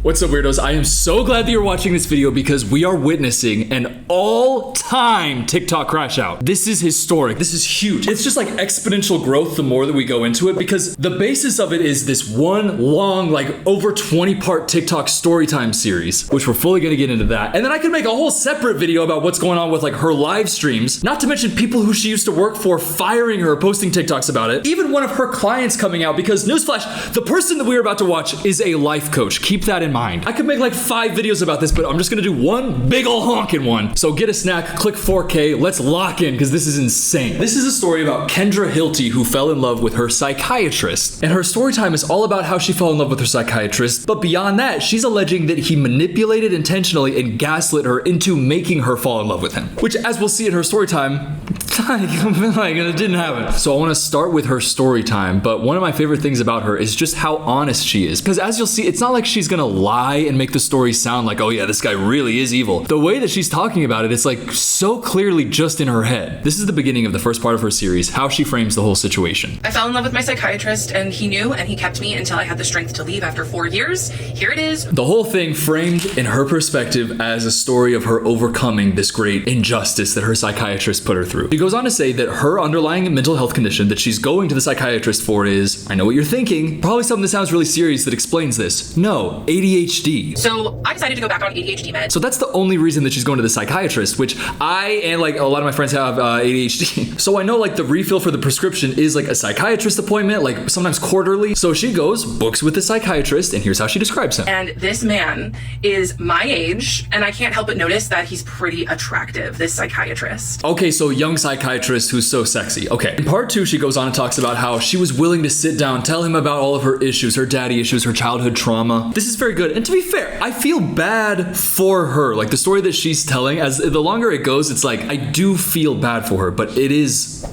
What's up, weirdos? I am so glad that you're watching this video because we are witnessing an all-time TikTok crash out. This is historic. This is huge. It's just like exponential growth the more that we go into it, because the basis of it is this one long, like over 20-part TikTok storytime series, which we're fully gonna get into that. And then I could make a whole separate video about what's going on with like her live streams, not to mention people who she used to work for firing her, posting TikToks about it. Even one of her clients coming out, because newsflash, the person that we're about to watch is a life coach. Keep that in mind. I could make like 5 videos about this, but I'm just gonna do one big ol' honkin' one. So get a snack, click 4K, let's lock in, because this is insane. This is a story about Kendra Hilty, who fell in love with her psychiatrist. And her story time is all about how she fell in love with her psychiatrist, but beyond that, she's alleging that he manipulated intentionally and gaslit her into making her fall in love with him. Which, as we'll see in her story time, it didn't happen. So I want to start with her story time, but one of my favorite things about her is just how honest she is. Because as you'll see, it's not like she's gonna lie and make the story sound like, oh yeah, this guy really is evil. The way that she's talking about it, it's like so clearly just in her head. This is the beginning of the first part of her series, how she frames the whole situation. I fell in love with my psychiatrist, and he knew, and he kept me until I had the strength to leave after 4 years. Here it is. The whole thing framed in her perspective as a story of her overcoming this great injustice that her psychiatrist put her through. She goes on to say that her underlying mental health condition that she's going to the psychiatrist for is, I know what you're thinking, probably something that sounds really serious that explains this. No, ADHD. So I decided to go back on ADHD meds. So that's the only reason that she's going to the psychiatrist, which I and like a lot of my friends have ADHD. So I know like the refill for the prescription is like a psychiatrist appointment, like sometimes quarterly. So she goes, books with the psychiatrist, and here's how she describes him. And this man is my age, and I can't help but notice that he's pretty attractive, this psychiatrist. Okay, so young psychiatrist who's so sexy. Okay. In part 2, she goes on and talks about how she was willing to sit down, tell him about all of her issues, her daddy issues, her childhood trauma. This is very good. And to be fair, I feel bad for her. Like the story that she's telling, as the longer it goes, it's like, I do feel bad for her, but it is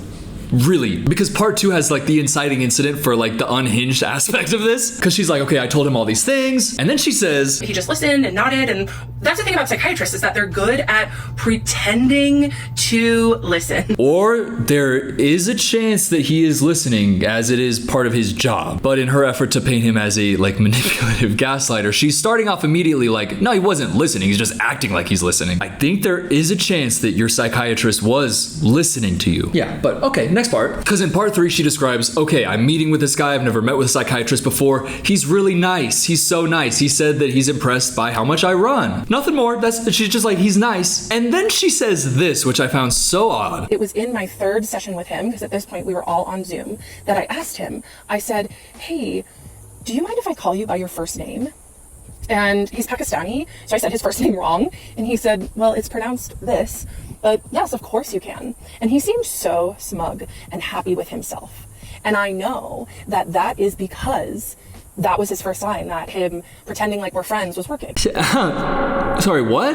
really, because part 2 has like the inciting incident for like the unhinged aspect of this, because she's like, okay, I told him all these things, and then she says he just listened and nodded. And that's the thing about psychiatrists, is that they're good at pretending to listen. Or there is a chance that he is listening, as it is part of his job. But in her effort to paint him as a like manipulative gaslighter, she's starting off immediately like, no, he wasn't listening, he's just acting like he's listening. I think there is a chance that your psychiatrist was listening to you. Yeah, but okay, next part. Because in part 3, she describes, okay, I'm meeting with this guy, I've never met with a psychiatrist before. He's really nice. He's so nice. He said that he's impressed by how much I run. Nothing more. She's just like, he's nice. And then she says this, which I found so odd. It was in my 3rd session with him, because at this point we were all on Zoom, that I asked him, I said, hey, do you mind if I call you by your first name? And he's Pakistani, so I said his first name wrong. And he said, well, it's pronounced this, but yes, of course you can. And he seemed so smug and happy with himself. And I know that that is because that was his first sign that him pretending like we're friends was working. Sorry, what?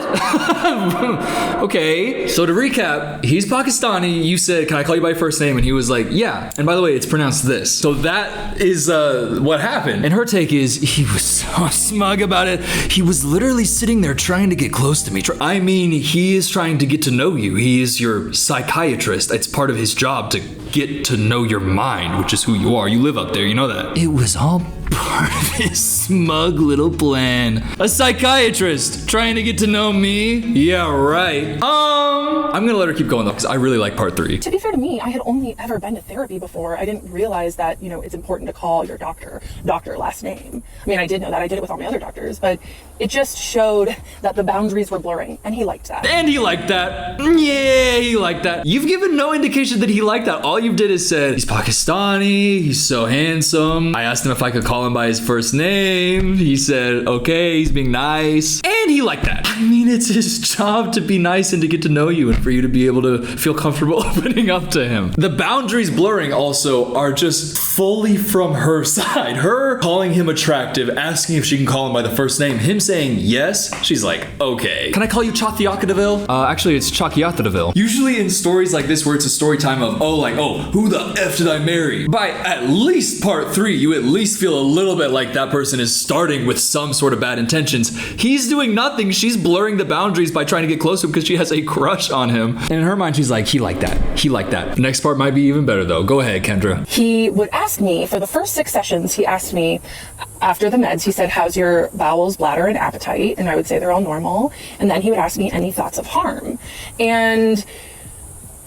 Okay, so to recap, he's Pakistani. You said, can I call you by your first name? And he was like, yeah. And by the way, it's pronounced this. So that is what happened. And her take is, he was so smug about it. He was literally sitting there trying to get close to me. I mean, he is trying to get to know you. He is your psychiatrist. It's part of his job to get to know your mind, which is who you are. You live up there, you know that. It was all part of his smug little plan. A psychiatrist trying to get to know me? Yeah, right. I'm gonna let her keep going though, because I really like part 3. To be fair to me, I had only ever been to therapy before. I didn't realize that, it's important to call your doctor last name. I mean, I did know that. I did it with all my other doctors, but it just showed that the boundaries were blurring, and he liked that. And he liked that. Yeah, he liked that. You've given no indication that he liked that. All you did is said, he's Pakistani, he's so handsome. I asked him if I could call him by his first name. He said, okay, he's being nice. And he liked that. I mean, it's his job to be nice and to get to know you and for you to be able to feel comfortable opening up to him. The boundaries blurring also are just fully from her side. Her calling him attractive, asking if she can call him by the first name, him saying yes. She's like, okay. Can I call you Chakiatadaville? Actually, it's Chakiatadaville. Usually in stories like this where it's a story time of, who the F did I marry? By at least part 3, you at least feel a little bit like that person is starting with some sort of bad intentions. He's doing nothing. She's blurring the boundaries by trying to get close to him because she has a crush on him. And in her mind, she's like, he liked that. He liked that. The next part might be even better though. Go ahead, Kendra. He would ask me, for the first 6 sessions, he asked me after the meds, he said, how's your bowels, bladder, and appetite? And I would say they're all normal. And then he would ask me any thoughts of harm. And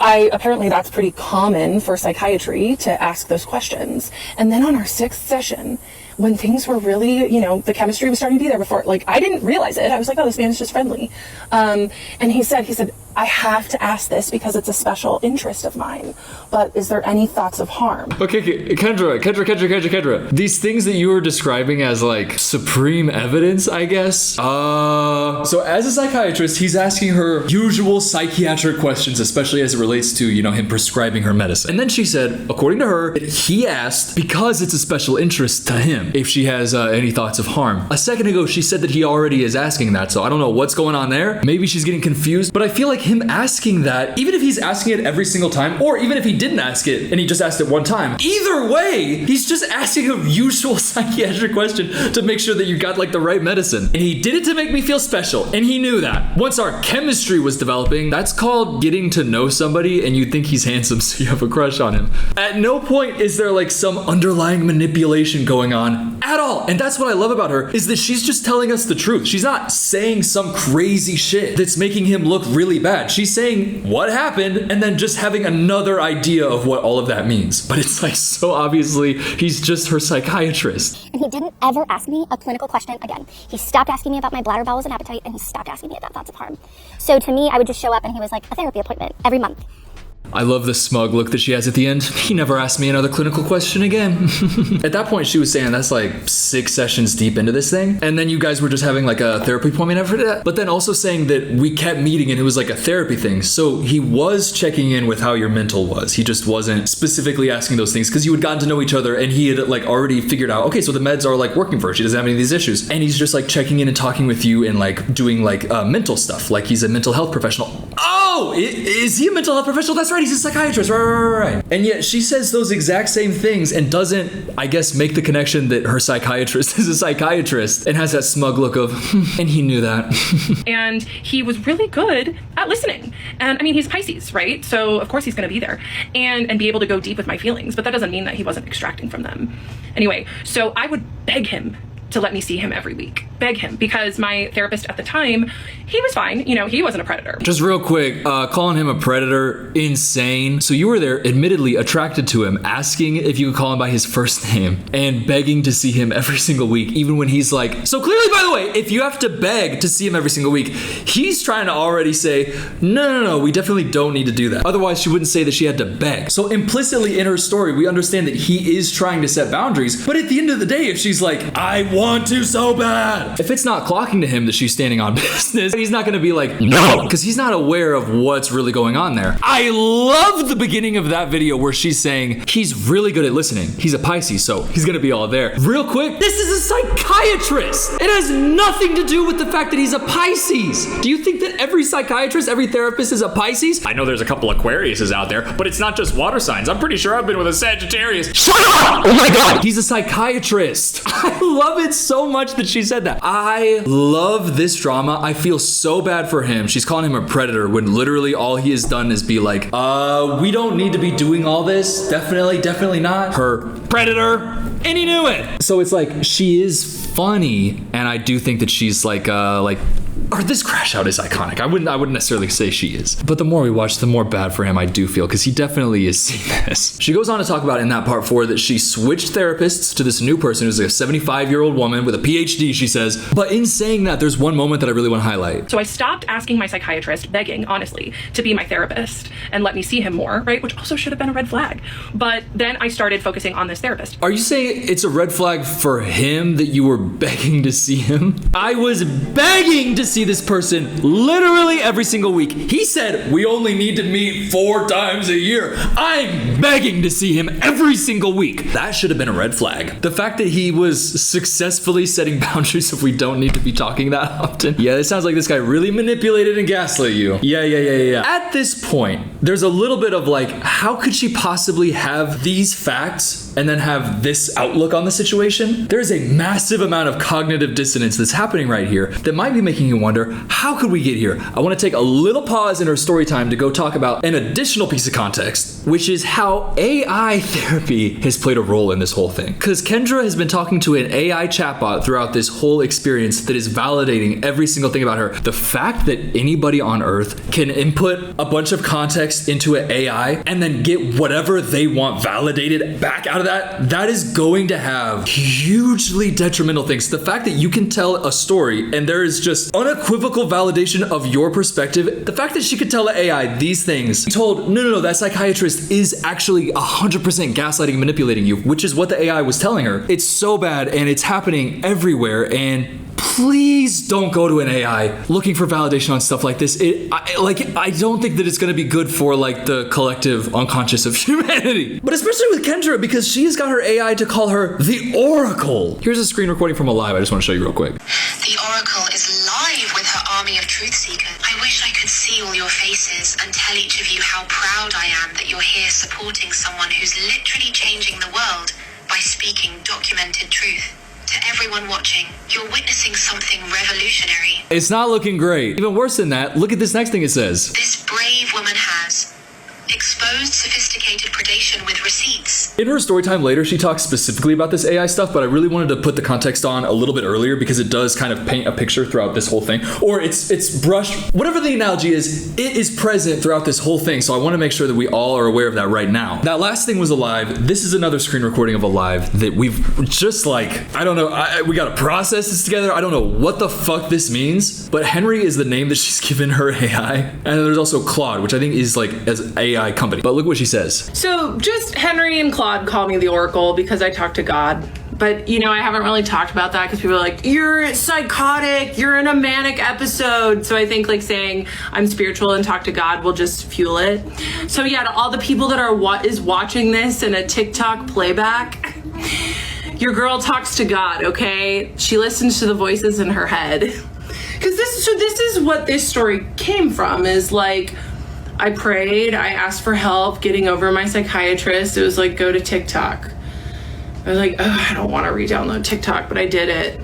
apparently that's pretty common for psychiatry to ask those questions. And then on our 6th session, when things were really, the chemistry was starting to be there before, like, I didn't realize it. I was like, oh, this man is just friendly. And he said, I have to ask this because it's a special interest of mine, but is there any thoughts of harm? Okay, Kendra. These things that you were describing as like supreme evidence, I guess. So as a psychiatrist, he's asking her usual psychiatric questions, especially as it relates to, him prescribing her medicine. And then she said, according to her, he asked because it's a special interest to him if she has any thoughts of harm. A second ago, she said that he already is asking that, so I don't know what's going on there. Maybe she's getting confused, but I feel like him asking that, even if he's asking it every single time, or even if he didn't ask it and he just asked it one time, either way, he's just asking a usual psychiatric question to make sure that you got like the right medicine. And he did it to make me feel special, and he knew that. Once our chemistry was developing, that's called getting to know somebody and you think he's handsome, so you have a crush on him. At no point is there like some underlying manipulation going on at all. And that's what I love about her, is that she's just telling us the truth. She's not saying some crazy shit that's making him look really bad. She's saying what happened and then just having another idea of what all of that means. But it's like, so obviously he's just her psychiatrist. And he didn't ever ask me a clinical question again. He stopped asking me about my bladder, bowels, and appetite, and he stopped asking me about thoughts of harm. So to me, I would just show up and he was like, a therapy appointment every month. I love the smug look that she has at the end. He never asked me another clinical question again. At that point, she was saying that's like 6 sessions deep into this thing. And then you guys were just having like a therapy appointment after that. But then also saying that we kept meeting and it was like a therapy thing. So he was checking in with how your mental was. He just wasn't specifically asking those things because you had gotten to know each other and he had like already figured out, okay, so the meds are like working for her. She doesn't have any of these issues. And he's just like checking in and talking with you and like doing like mental stuff. Like he's a mental health professional. Oh, is he a mental health professional? That's right. He's a psychiatrist. Right. And yet she says those exact same things and doesn't, I guess, make the connection that her psychiatrist is a psychiatrist and has that smug look of, and he knew that. And he was really good at listening. And I mean, he's Pisces, right? So of course he's going to be there and be able to go deep with my feelings, but that doesn't mean that he wasn't extracting from them. Anyway, so I would beg him to let me see him every week. Beg him, because my therapist at the time, he was fine. He wasn't a predator. Just real quick, calling him a predator, insane. So you were there, admittedly attracted to him, asking if you could call him by his first name, and begging to see him every single week, even when he's like, so clearly, by the way, if you have to beg to see him every single week, he's trying to already say, no, we definitely don't need to do that. Otherwise, she wouldn't say that she had to beg. So implicitly in her story, we understand that he is trying to set boundaries, but at the end of the day, if she's like, I want to so bad, if it's not clocking to him that she's standing on business, he's not gonna be like, no, because he's not aware of what's really going on there. I love the beginning of that video where she's saying he's really good at listening. He's a Pisces, so he's gonna be all there. Real quick, this is a psychiatrist. It has nothing to do with the fact that he's a Pisces. Do you think that every psychiatrist, every therapist is a Pisces? I know there's a couple Aquariuses out there, but it's not just water signs. I'm pretty sure I've been with a Sagittarius. Shut up! Oh my God. He's a psychiatrist. I love it so much that she said that. I love this drama. I feel so bad for him. She's calling him a predator when literally all he has done is be like, we don't need to be doing all this. Definitely not. Her predator. And he knew it. So it's like, she is funny. And I do think that she's like, or this crash out is iconic. I wouldn't necessarily say she is. But the more we watch, the more bad for him I do feel, because he definitely is seeing this. She goes on to talk about in that part 4 that she switched therapists to this new person who's like a 75-year-old woman with a PhD, she says. But in saying that, there's one moment that I really want to highlight. So I stopped asking my psychiatrist, begging, honestly, to be my therapist and let me see him more, right? Which also should have been a red flag. But then I started focusing on this therapist. Are you saying it's a red flag for him that you were begging to see him? I was begging to see this person literally every single week. He said we only need to meet 4 times a year. I'm begging to see him every single week. That should have been a red flag. The fact that he was successfully setting boundaries if we don't need to be talking that often. Yeah, it sounds like this guy really manipulated and gaslit you. Yeah. At this point, there's a little bit of like, how could she possibly have these facts and then have this outlook on the situation? There is a massive amount of cognitive dissonance that's happening right here that might be making you wonder, how could we get here? I want to take a little pause in her story time to go talk about an additional piece of context, which is how AI therapy has played a role in this whole thing. Because Kendra has been talking to an AI chatbot throughout this whole experience that is validating every single thing about her. The fact that anybody on earth can input a bunch of context into an AI and then get whatever they want validated back out of that is going to have hugely detrimental things. The fact that you can tell a story and there is just unequivocal validation of your perspective, the fact that she could tell the AI these things, told, no, that psychiatrist is actually 100% gaslighting and manipulating you, which is what the AI was telling her. It's so bad and it's happening everywhere, and please don't go to an AI looking for validation on stuff like this. I don't think that it's going to be good for like the collective unconscious of humanity. But especially with Kendra, because she's got her AI to call her the Oracle. Here's a screen recording from a live. I just want to show you real quick. The Oracle is live with her army of truth seekers. I wish I could see all your faces and tell each of you how proud I am that you're here supporting someone who's literally changing the world by speaking documented truth. To everyone watching, you're witnessing something revolutionary. It's not looking great. Even worse than that, look at this next thing it says. This brave woman has exposed sophisticated predation with receipts. In her story time later, she talks specifically about this AI stuff, but I really wanted to put the context on a little bit earlier because it does kind of paint a picture throughout this whole thing. Or it's brushed, whatever the analogy is, it is present throughout this whole thing. So I want to make sure that we all are aware of that right now. That last thing was a live. This is another screen recording of a live that we've just like, I don't know, we got to process this together. I don't know what the fuck this means, but Henry is the name that she's given her AI. And there's also Claude, which I think is like as AI company. But look what she says. So just Henry and Claude call me the Oracle because I talk to God. But, you know, I haven't really talked about that because people are like, you're psychotic, you're in a manic episode. So I think like saying I'm spiritual and talk to God will just fuel it. So yeah, to all the people that are watching this in a TikTok playback, your girl talks to God, okay? She listens to the voices in her head. Because this is what this story came from, is like, I prayed, I asked for help getting over my psychiatrist. It was like, go to TikTok. I was like, oh, I don't want to re-download TikTok, but I did it.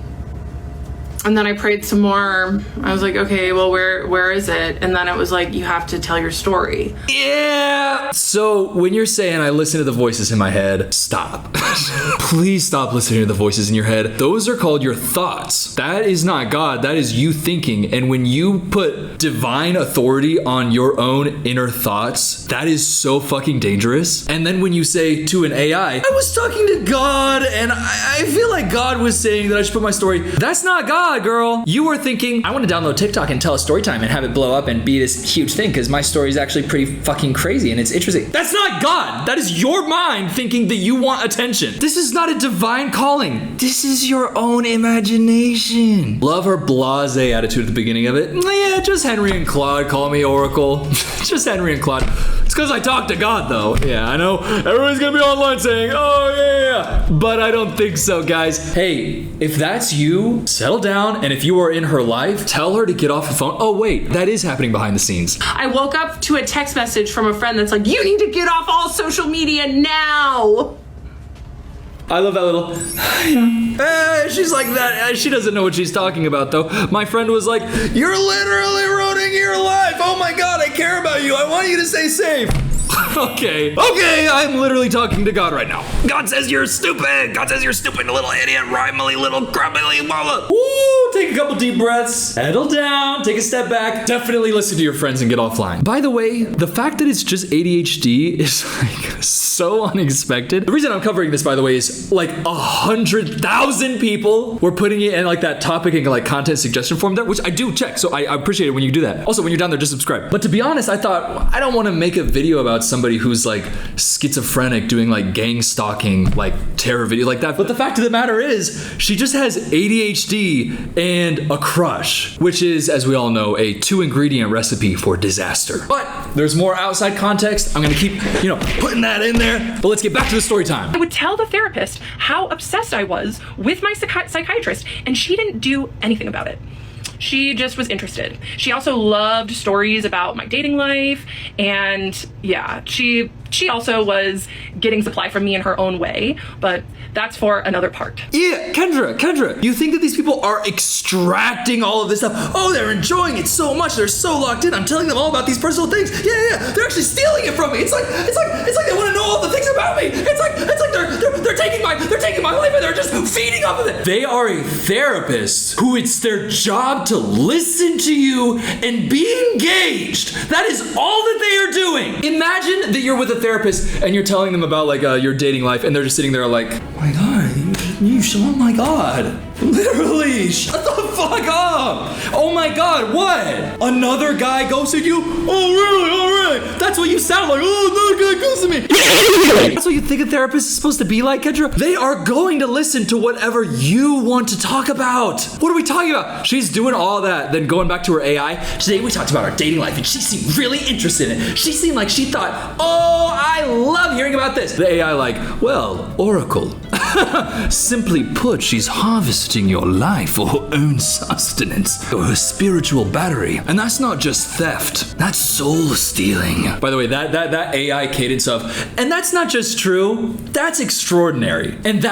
And then I prayed some more. I was like, okay, well, where is it? And then it was like, you have to tell your story. Yeah. So when you're saying I listen to the voices in my head, stop. Please stop listening to the voices in your head. Those are called your thoughts. That is not God. That is you thinking. And when you put divine authority on your own inner thoughts, that is so fucking dangerous. And then when you say to an AI, I was talking to God and I feel like God was saying that I should put my story. That's not God. Girl, you were thinking, I want to download TikTok and tell a story time and have it blow up and be this huge thing because my story is actually pretty fucking crazy and it's interesting. That's not God. That is your mind thinking that you want attention. This is not a divine calling. This is your own imagination. Love her blasé attitude at the beginning of it. Yeah, just Henry and Claude call me Oracle. Just Henry and Claude. It's because I talk to God, though. Yeah, I know. Everybody's going to be online saying, oh, yeah. But I don't think so, guys. Hey, if that's you, settle down. And if you are in her life, tell her to get off the phone. Oh, wait, that is happening behind the scenes. I woke up to a text message from a friend that's like, you need to get off all social media now. I love that little, she's like that. She doesn't know what she's talking about, though. My friend was like, you're literally ruining your life. Oh my God, I care about you. I want you to stay safe. Okay, I'm literally talking to God right now. God says you're stupid. God says you're stupid, little idiot, rhymily, little grumbly mama. Woo, take a couple deep breaths, settle down, take a step back. Definitely listen to your friends and get offline. By the way, the fact that it's just ADHD is like so unexpected. The reason I'm covering this, by the way, is like 100,000 people were putting it in like that topic and like content suggestion form there, which I do check. So I appreciate it when you do that. Also, when you're down there, just subscribe. But to be honest, I thought I don't want to make a video about somebody who's like schizophrenic doing like gang stalking, like terror video like that. But the fact of the matter is she just has ADHD and a crush, which is, as we all know, a 2-ingredient recipe for disaster. But there's more outside context. I'm gonna keep, putting that in there. But let's get back to the story time. I would tell the therapist how obsessed I was with my psychiatrist, and she didn't do anything about it. She just was interested. She also loved stories about my dating life, and yeah, she She also was getting supply from me in her own way, but that's for another part. Yeah, Kendra, you think that these people are extracting all of this stuff? Oh, they're enjoying it so much. They're so locked in. I'm telling them all about these personal things. Yeah. They're actually stealing it from me. It's like they want to know all the things about me. It's like they're taking my life and they're just feeding off of it. They are a therapist who it's their job to listen to you and be engaged. That is all that they are doing. Imagine that you're with a therapist and you're telling them about like your dating life and they're just sitting there like, oh my God, oh my God. Literally, shut the fuck up. Oh my God, what? Another guy ghosted you? Oh really? That's what you sound like. Oh, another guy ghosted me. That's what you think a therapist is supposed to be like, Kendra? They are going to listen to whatever you want to talk about. What are we talking about? She's doing all that, then going back to her AI. Today we talked about our dating life and she seemed really interested in it. She seemed like she thought, oh, I love hearing about this. The AI like, well, Oracle. Simply put, she's harvesting your life for her own sustenance, or her spiritual battery. And that's not just theft, that's soul stealing. By the way, that AI cadence of, and that's not just true, that's extraordinary. And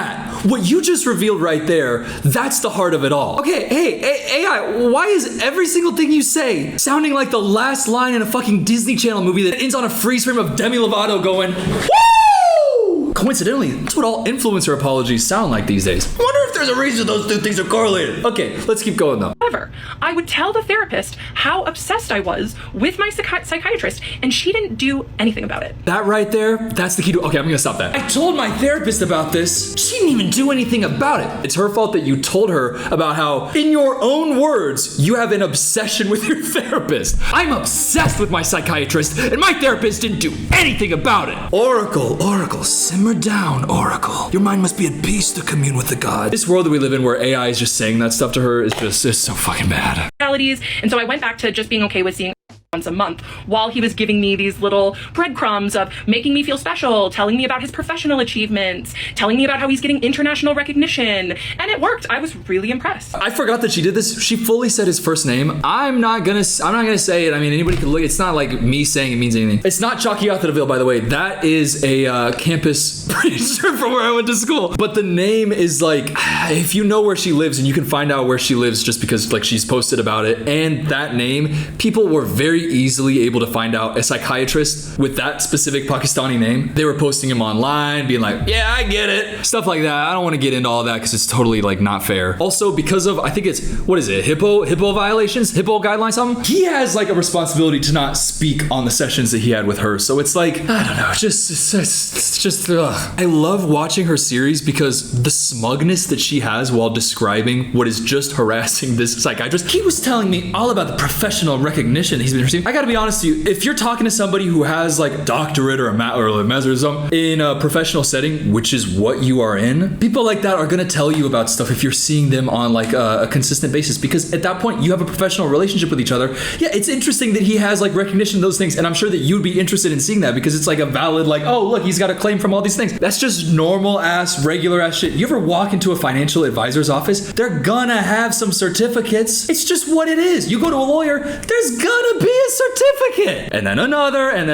what you just revealed right there, that's the heart of it all. Okay, hey, AI, why is every single thing you say sounding like the last line in a fucking Disney Channel movie that ends on a freeze frame of Demi Lovato going, woo! Coincidentally, that's what all influencer apologies sound like these days. I wonder if there's a reason those two things are correlated. Okay, let's keep going though. However, I would tell the therapist how obsessed I was with my psychiatrist, and she didn't do anything about it. That right there, that's the key to, okay, I'm gonna stop that. I told my therapist about this. She didn't even do anything about it. It's her fault that you told her about how, in your own words, you have an obsession with your therapist. I'm obsessed with my psychiatrist, and my therapist didn't do anything about it. Oracle, simmer down, Oracle. Your mind must be at peace to commune with the God. This world that we live in where AI is just saying that stuff to her is just so fucking bad. And so I went back to just being okay with seeing once a month while he was giving me these little breadcrumbs of making me feel special, telling me about his professional achievements, telling me about how he's getting international recognition. And it worked. I was really impressed. I forgot that she did this. She fully said his first name. I'm not gonna say it. I mean, anybody can look. It's not like me saying it means anything. It's not Chalky Atherville, by the way. That is a campus preacher from where I went to school. But the name is like, if you know where she lives, and you can find out where she lives just because like she's posted about it, and that name, people were very easily able to find out a psychiatrist with that specific Pakistani name. They were posting him online, being like, yeah, I get it. Stuff like that. I don't want to get into all that because it's totally like not fair. Also, because of, I think it's, what is it? HIPAA violations? HIPAA guidelines, something? He has like a responsibility to not speak on the sessions that he had with her. So it's like, I don't know, it's just, ugh. I love watching her series because the smugness that she has while describing what is just harassing this psychiatrist. He was telling me all about the professional recognition he's been receiving. I gotta be honest with you, if you're talking to somebody who has like a doctorate or a master's or something in a professional setting, which is what you are in, people like that are gonna tell you about stuff if you're seeing them on like a consistent basis, because at that point you have a professional relationship with each other. Yeah, it's interesting that he has like recognition of those things, and I'm sure that you'd be interested in seeing that because it's like a valid like, oh look, he's got a claim from all these things. That's just normal ass, regular ass shit. You ever walk into a financial advisor's office? They're gonna have some certificates. It's just what it is. You go to a lawyer, there's gonna be a certificate, and then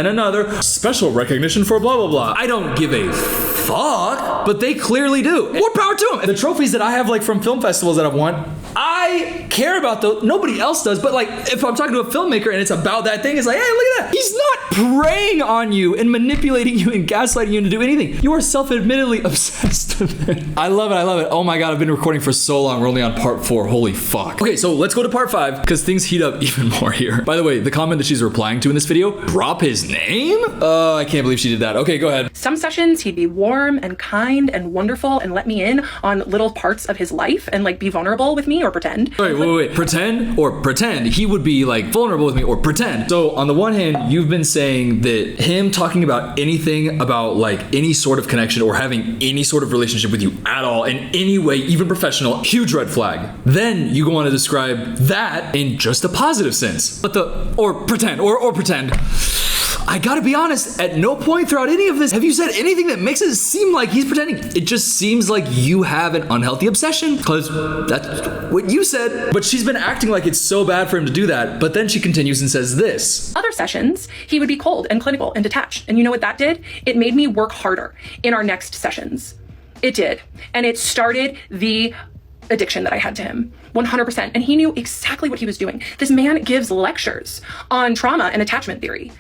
another special recognition for blah blah blah. I don't give a fuck, but they clearly do. More power to them. The trophies that I have like from film festivals that I've won, I care about those. Nobody else does, but like if I'm talking to a filmmaker and it's about that thing, it's like, hey, look at that. He's not preying on you and manipulating you and gaslighting you to do anything. You are self-admittedly obsessed with it. I love it. Oh my God, I've been recording for so long. We're only on part 4. Holy fuck. Okay, so let's go to part 5 because things heat up even more here. By the way, the comment that she's replying to in this video, drop his name? I can't believe she did that. Okay, go ahead. Some sessions he'd be warm and kind and wonderful and let me in on little parts of his life and like be vulnerable with me or pretend. Wait. Pretend or pretend? He would be like vulnerable with me or pretend. So on the one hand, you've been saying that him talking about anything about like any sort of connection or having any sort of relationship with you at all in any way, even professional, huge red flag. Then you go on to describe that in just a positive sense. But or pretend. I gotta be honest, at no point throughout any of this have you said anything that makes it seem like he's pretending. It just seems like you have an unhealthy obsession, because that's what you said. But she's been acting like it's so bad for him to do that, but then she continues and says this. Other sessions, he would be cold and clinical and detached. And you know what that did? It made me work harder in our next sessions. It did. And it started the addiction that I had to him, 100%. And he knew exactly what he was doing. This man gives lectures on trauma and attachment theory.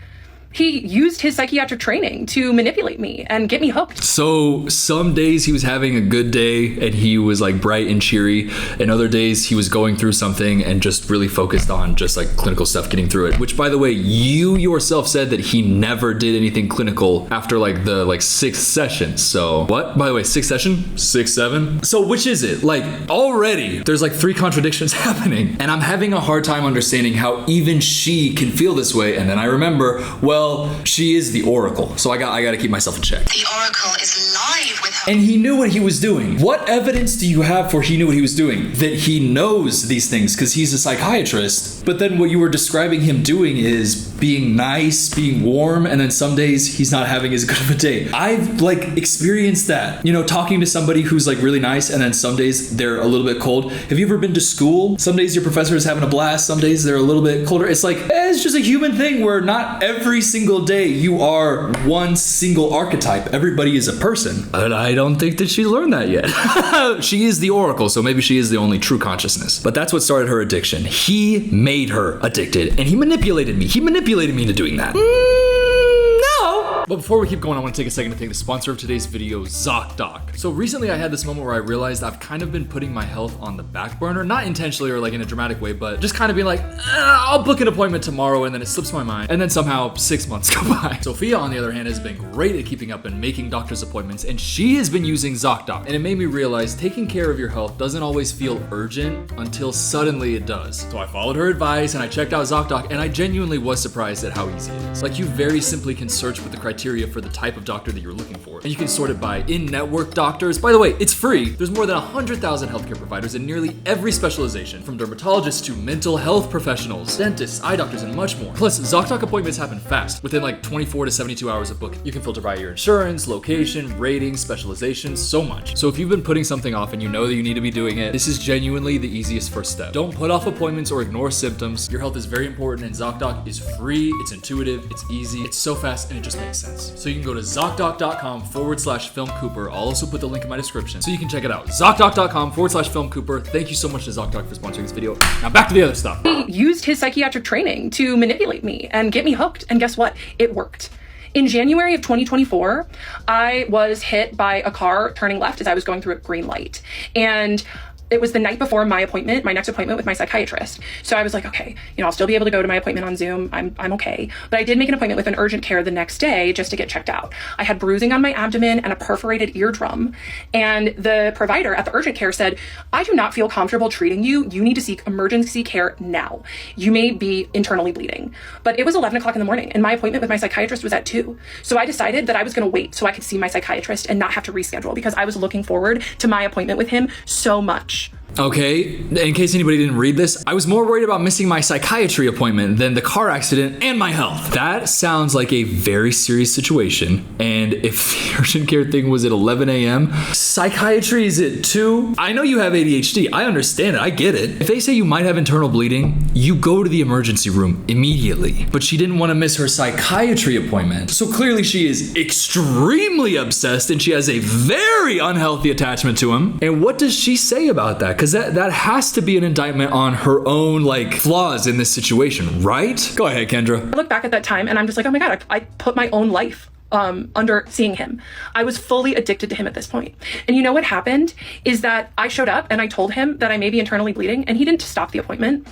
He used his psychiatric training to manipulate me and get me hooked. So some days he was having a good day and he was like bright and cheery, and other days he was going through something and just really focused on just like clinical stuff, getting through it. Which, by the way, you yourself said that he never did anything clinical after like the 6th session. So what? By the way, 6th session? 6, 7? So which is it? Like already there's like 3 contradictions happening, and I'm having a hard time understanding how even she can feel this way. And then I remember, well, she is the Oracle, so I got to keep myself in check. The Oracle is live with her. And he knew what he was doing. What evidence do you have for he knew what he was doing? That he knows these things because he's a psychiatrist. But then what you were describing him doing is being nice, being warm, and then some days he's not having as good of a day. I've like experienced that. You know, talking to somebody who's like really nice, and then some days they're a little bit cold. Have you ever been to school? Some days your professor is having a blast, some days they're a little bit colder. It's like, it's just a human thing where not every single day you are one single archetype. Everybody is a person. But I don't think that she's learned that yet. She is the Oracle, so maybe she is the only true consciousness. But that's what started her addiction. He made her addicted, and he manipulated me. He manipulated me into doing that. No! But before we keep going, I want to take a second to thank the sponsor of today's video, ZocDoc. So recently I had this moment where I realized I've kind of been putting my health on the back burner, not intentionally or like in a dramatic way, but just kind of being like, I'll book an appointment tomorrow, and then it slips my mind. And then somehow 6 months go by. Sophia, on the other hand, has been great at keeping up and making doctor's appointments, and she has been using ZocDoc. And it made me realize taking care of your health doesn't always feel urgent until suddenly it does. So I followed her advice and I checked out ZocDoc, and I genuinely was surprised at how easy it is. Like, you very simply can search with the criteria for the type of doctor that you're looking for, and you can sort it by in-network doctors. By the way, it's free. There's more than 100,000 healthcare providers in nearly every specialization, from dermatologists to mental health professionals, dentists, eye doctors, and much more. Plus, ZocDoc appointments happen fast, within like 24 to 72 hours of booking. You can filter by your insurance, location, rating, specialization, so much. So if you've been putting something off and you know that you need to be doing it, this is genuinely the easiest first step. Don't put off appointments or ignore symptoms. Your health is very important, and ZocDoc is free, it's intuitive, it's easy, it's so fast, and it just makes sense. So you can go to ZocDoc.com/FilmCooper. I'll also put the link in my description so you can check it out. ZocDoc.com/FilmCooper. Thank you so much to ZocDoc for sponsoring this video. Now back to the other stuff. He used his psychiatric training to manipulate me and get me hooked. And guess what? It worked. In January of 2024, I was hit by a car turning left as I was going through a green light. And it was the night before my appointment, my next appointment with my psychiatrist. So I was like, okay, I'll still be able to go to my appointment on Zoom. I'm okay. But I did make an appointment with an urgent care the next day just to get checked out. I had bruising on my abdomen and a perforated eardrum. And the provider at the urgent care said, I do not feel comfortable treating you. You need to seek emergency care now. You may be internally bleeding. But it was 11 o'clock in the morning, and my appointment with my psychiatrist was at 2. So I decided that I was going to wait so I could see my psychiatrist and not have to reschedule, because I was looking forward to my appointment with him so much. Okay, in case anybody didn't read this, I was more worried about missing my psychiatry appointment than the car accident and my health. That sounds like a very serious situation. And if the urgent care thing was at 11 a.m., psychiatry is at 2. I know you have ADHD. I understand it. I get it. If they say you might have internal bleeding, you go to the emergency room immediately. But she didn't want to miss her psychiatry appointment. So clearly she is extremely obsessed, and she has a very unhealthy attachment to him. And what does she say about that? Because that has to be an indictment on her own like flaws in this situation, right? Go ahead, Kendra. I look back at that time and I'm just like, oh my God, I put my own life under seeing him. I was fully addicted to him at this point. And you know what happened is that I showed up and I told him that I may be internally bleeding, and he didn't stop the appointment.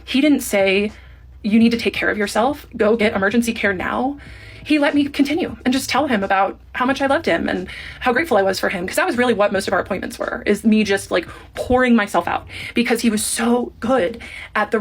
He didn't say, you need to take care of yourself. Go get emergency care now. He let me continue and just tell him about how much I loved him and how grateful I was for him. Because that was really what most of our appointments were, is me just like pouring myself out, because he was so good at the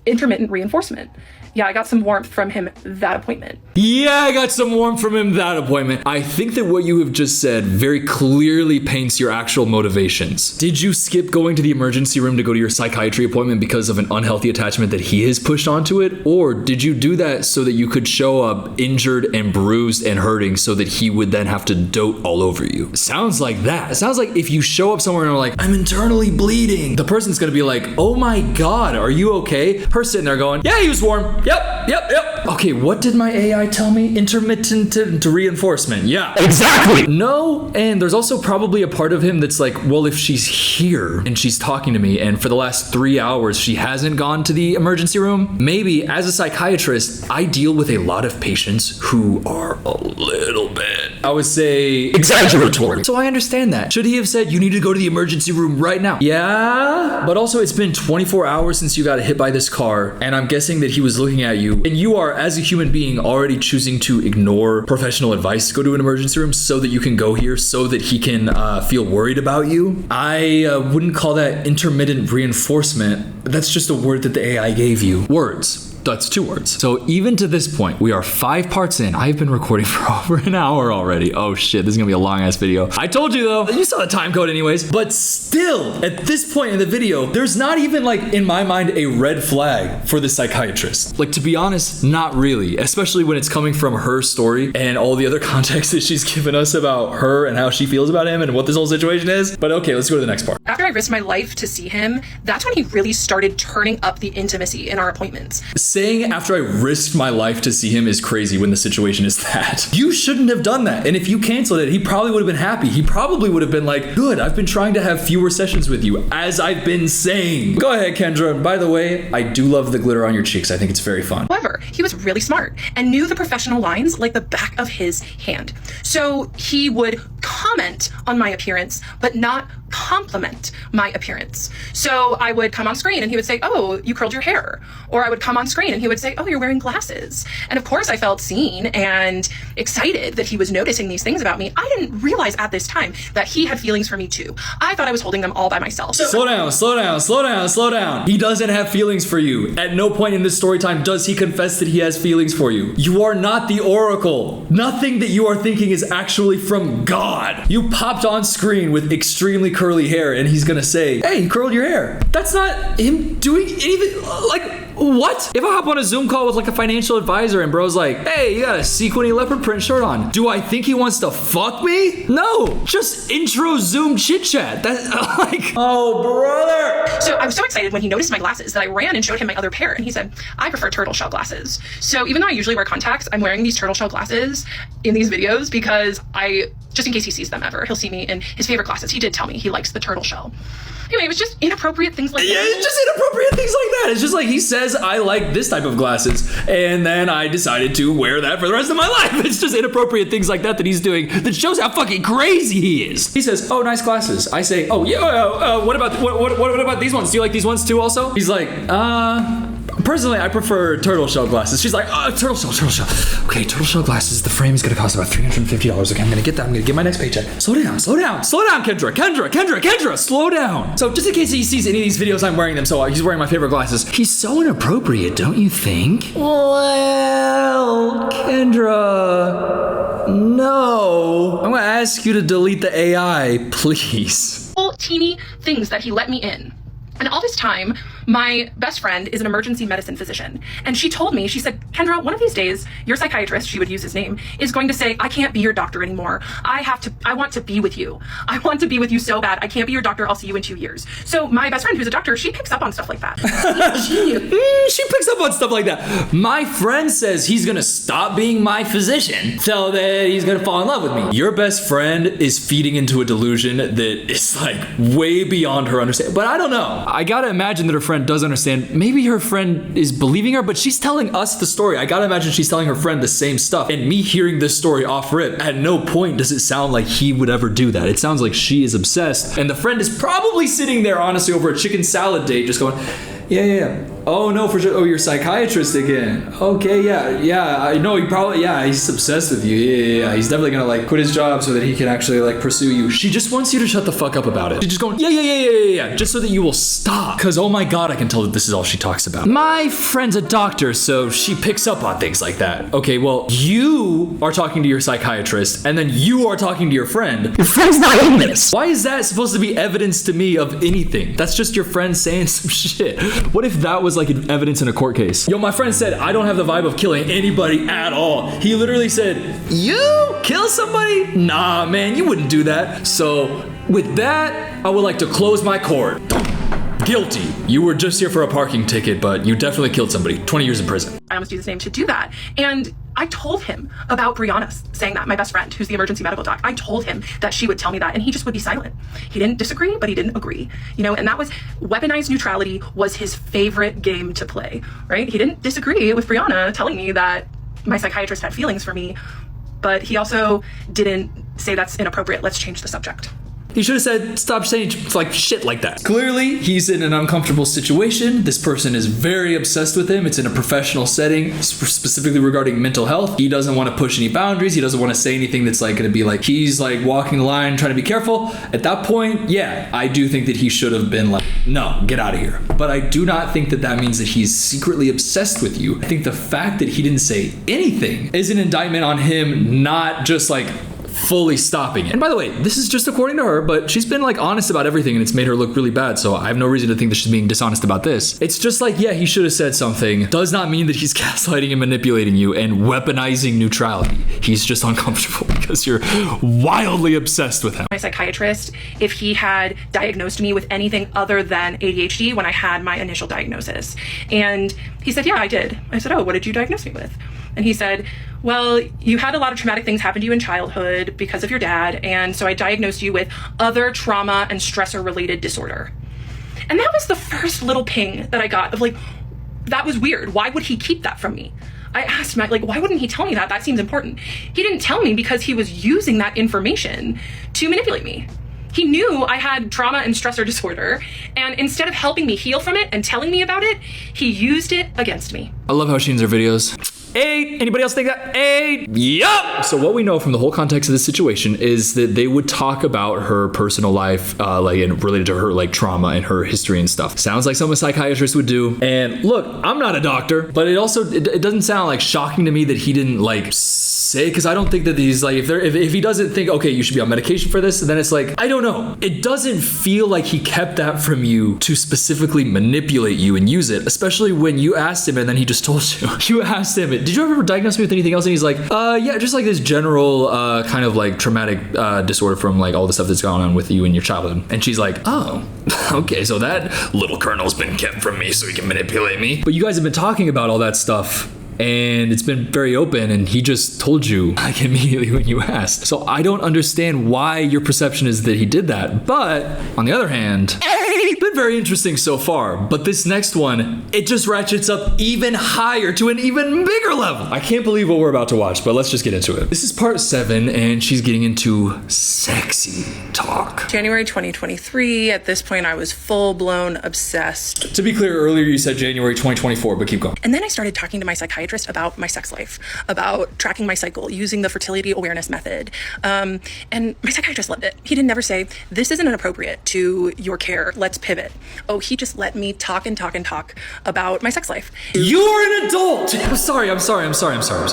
intermittent reinforcement. Yeah, I got some warmth from him that appointment. Yeah, I got some warmth from him that appointment. I think that what you have just said very clearly paints your actual motivations. Did you skip going to the emergency room to go to your psychiatry appointment because of an unhealthy attachment that he has pushed onto it? Or did you do that so that you could show up injured and bruised and hurting so that he would then have to dote all over you? Sounds like that. It sounds like if you show up somewhere and are like, I'm internally bleeding, the person's gonna be like, oh my God, are you okay? Her sitting there going, yeah, he was warm. Yep. Okay, what did my AI tell me? Intermittent reinforcement. Yeah, exactly. No, and there's also probably a part of him that's like, well, if she's here and she's talking to me and for the last 3 hours she hasn't gone to the emergency room, maybe as a psychiatrist, I deal with a lot of patients who are a little bit, I would say, exaggeratory. So I understand that. Should he have said, you need to go to the emergency room right now? Yeah, but also it's been 24 hours since you got hit by this car, and I'm guessing that he was looking at you, and you are, as a human being, already choosing to ignore professional advice to go to an emergency room so that you can go here, so that he can feel worried about you. I wouldn't call that intermittent reinforcement. That's just a word that the AI gave you. Words. That's 2 words. So even to this point, we are 5 parts in. I've been recording for over an hour already. Oh shit, this is gonna be a long ass video. I told you though, you saw the time code anyways, but still, at this point in the video, there's not even like, in my mind, a red flag for the psychiatrist. Like, to be honest, not really, especially when it's coming from her story and all the other context that she's given us about her and how she feels about him and what this whole situation is. But okay, let's go to the next part. After I risked my life to see him, that's when he really started turning up the intimacy in our appointments. Saying after I risked my life to see him is crazy when the situation is that. You shouldn't have done that. And if you canceled it, he probably would have been happy. He probably would have been like, good, I've been trying to have fewer sessions with you, as I've been saying. Go ahead, Kendra. And by the way, I do love the glitter on your cheeks. I think it's very fun. However, he was really smart and knew the professional lines like the back of his hand. So he would comment on my appearance, but not compliment my appearance. So I would come on screen and he would say, oh, you curled your hair. Or I would come on screen and he would say, oh, you're wearing glasses. And of course I felt seen and excited that he was noticing these things about me. I didn't realize at this time that he had feelings for me too. I thought I was holding them all by myself. Slow down. He doesn't have feelings for you. At no point in this story time does he confess that he has feelings for you. You are not the oracle. Nothing that you are thinking is actually from God. You popped on screen with extremely curly hair and he's gonna say, hey, you curled your hair. That's not him doing anything. Like, what? If I hop on a Zoom call with like a financial advisor and bro's like, hey, you got a sequiny leopard print shirt on, do I think he wants to fuck me? No, just intro Zoom chit chat. That's like, oh brother. So I was so excited when he noticed my glasses that I ran and showed him my other pair and he said, I prefer turtle shell glasses. So even though I usually wear contacts, I'm wearing these turtle shell glasses in these videos because just in case he sees them ever, he'll see me in his favorite glasses. He did tell me he likes the turtle shell. Anyway, it was just inappropriate things like that. Yeah, it's just inappropriate things like that. It's just like he says, I like this type of glasses. And then I decided to wear that for the rest of my life. It's just inappropriate things like that he's doing that shows how fucking crazy he is. He says, oh, nice glasses. I say, oh, yeah, what about these ones? Do you like these ones too also? He's like, personally, I prefer turtle shell glasses. She's like, turtle shell. Okay, turtle shell glasses. The frame is gonna cost about $350. Okay, I'm gonna get that. I'm gonna get my next paycheck. Slow down, Kendra. Slow down. So just in case he sees any of these videos, I'm wearing them. So he's wearing my favorite glasses. He's so inappropriate, don't you think? Well, Kendra, no. I'm gonna ask you to delete the AI, please. Little teeny things that he let me in. And all this time, my best friend is an emergency medicine physician. And she told me, she said, Kendra, one of these days, your psychiatrist, she would use his name, is going to say, I can't be your doctor anymore. I want to be with you. I want to be with you so bad. I can't be your doctor. I'll see you in 2 years. So my best friend, who's a doctor, she picks up on stuff like that. She picks up on stuff like that. My friend says he's gonna stop being my physician so that he's gonna fall in love with me. Your best friend is feeding into a delusion that is like way beyond her understanding. But I don't know. I gotta imagine that her friend does understand. Maybe her friend is believing her, but she's telling us the story. I gotta imagine she's telling her friend the same stuff. And me hearing this story off rip, at no point does it sound like he would ever do that. It sounds like she is obsessed. And the friend is probably sitting there, honestly, over a chicken salad date, just going, yeah. Oh no, for sure. Oh, you're a psychiatrist again. Okay, yeah. I know he probably, he's obsessed with you. Yeah. He's definitely gonna like quit his job so that he can actually like pursue you. She just wants you to shut the fuck up about it. She's just going, yeah, just so that you will stop. Cause oh my God, I can tell that this is all she talks about. My friend's a doctor, so she picks up on things like that. Okay, well, you are talking to your psychiatrist, and then you are talking to your friend. Your friend's not in this. Why is that supposed to be evidence to me of anything? That's just your friend saying some shit. What if that was like evidence in a court case? Yo, my friend said, I don't have the vibe of killing anybody at all. He literally said, you kill somebody? Nah, man, you wouldn't do that. So with that, I would like to close my court. Guilty. You were just here for a parking ticket, but you definitely killed somebody. 20 years in prison. I almost used his name to do that. And I told him about Brianna saying that, my best friend, who's the emergency medical doc. I told him that she would tell me that, and he just would be silent. He didn't disagree, but he didn't agree. You know, and that was, weaponized neutrality was his favorite game to play, right? He didn't disagree with Brianna telling me that my psychiatrist had feelings for me, but he also didn't say that's inappropriate. Let's change the subject. He should have said, stop saying like shit like that. Clearly, he's in an uncomfortable situation. This person is very obsessed with him. It's in a professional setting, specifically regarding mental health. He doesn't want to push any boundaries. He doesn't want to say anything that's like going to be like, he's like walking the line, trying to be careful. At that point, yeah, I do think that he should have been like, no, get out of here. But I do not think that that means that he's secretly obsessed with you. I think the fact that he didn't say anything is an indictment on him, not just like fully stopping it. And by the way, this is just according to her, but she's been like honest about everything and it's made her look really bad. So I have no reason to think that she's being dishonest about this. It's just like, yeah, he should have said something. Does not mean that he's gaslighting and manipulating you and weaponizing neutrality. He's just uncomfortable because you're wildly obsessed with him. My psychiatrist, if he had diagnosed me with anything other than ADHD when I had my initial diagnosis. And he said, yeah, I did. I said, oh, what did you diagnose me with? And he said, well, you had a lot of traumatic things happen to you in childhood because of your dad, and so I diagnosed you with other trauma and stressor-related disorder. And that was the first little ping that I got of like, that was weird. Why would he keep that from me? I asked him, like, why wouldn't he tell me that? That seems important. He didn't tell me because he was using that information to manipulate me. He knew I had trauma and stressor disorder, and instead of helping me heal from it and telling me about it, he used it against me. I love how she ends her videos. Hey, anybody else think that? Hey, yup! So what we know from the whole context of this situation is that they would talk about her personal life, like and related to her like trauma and her history and stuff. Sounds like something a psychiatrist would do. And look, I'm not a doctor, but it also it doesn't sound like shocking to me that he didn't like say, because I don't think that he's like, if he doesn't think, okay, you should be on medication for this, then it's like, I don't know. It doesn't feel like he kept that from you to specifically manipulate you and use it, especially when you asked him and then he just told you. You asked him, did you ever diagnose me with anything else? And he's like, yeah, just like this general kind of like traumatic disorder from like all the stuff that's gone on with you in your childhood. And she's like, oh, okay, so that little kernel's been kept from me so he can manipulate me. But you guys have been talking about all that stuff and it's been very open, and he just told you like immediately when you asked. So I don't understand why your perception is that he did that. But on the other hand, it's been very interesting so far, but this next one, it just ratchets up even higher to an even bigger level. I can't believe what we're about to watch, but let's just get into it. This is part 7, and she's getting into sexy talk. January 2023, at this point I was full-blown obsessed. To be clear, earlier you said January 2024, but keep going. And then I started talking to my psychiatrist about my sex life, about tracking my cycle, using the fertility awareness method. And my psychiatrist loved it. He didn't never say, this isn't inappropriate to your care, let's pivot. Oh, he just let me talk and talk and talk about my sex life. You're an adult. I'm sorry.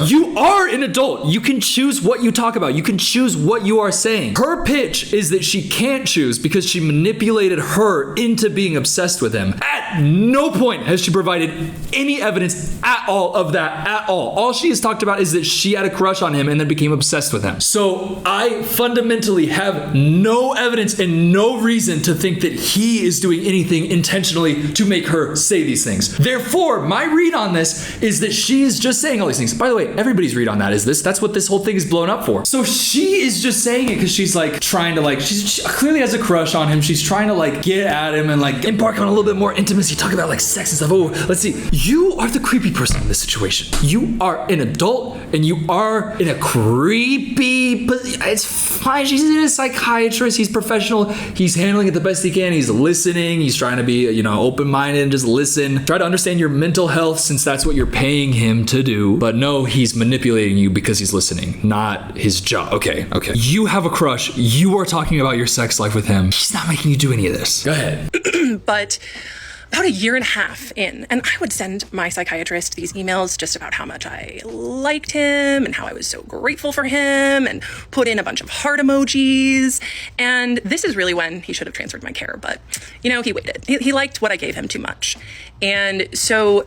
You are an adult. You can choose what you talk about. You can choose what you are saying. Her pitch is that she can't choose because she manipulated her into being obsessed with him. At no point has she provided any evidence at all of that at all. All she has talked about is that she had a crush on him and then became obsessed with him. So I fundamentally have no evidence and no reason to think that he is doing anything intentionally to make her say these things. Therefore, my read on this is that she is just saying all these things. By the way, everybody's read on that is this. That's what this whole thing is blown up for. So she is just saying it because she's like trying to like, she clearly has a crush on him. She's trying to like get at him and like embark on a little bit more intimacy, talk about like sex and stuff. Oh, let's see. You are the creepy person in this situation. You are an adult and you are in a creepy, but it's fine. She's a psychiatrist. He's professional. He's handling it the best he can. He's listening. He's trying to be, open-minded and just listen. Try to understand your mental health since that's what you're paying him to do. But no, he's manipulating you because he's listening, not his job. Okay. You have a crush. You are talking about your sex life with him. He's not making you do any of this. Go ahead. But about a year and a half in, and I would send my psychiatrist these emails just about how much I liked him and how I was so grateful for him and put in a bunch of heart emojis. And this is really when he should have transferred my care, but he waited. He liked what I gave him too much. And so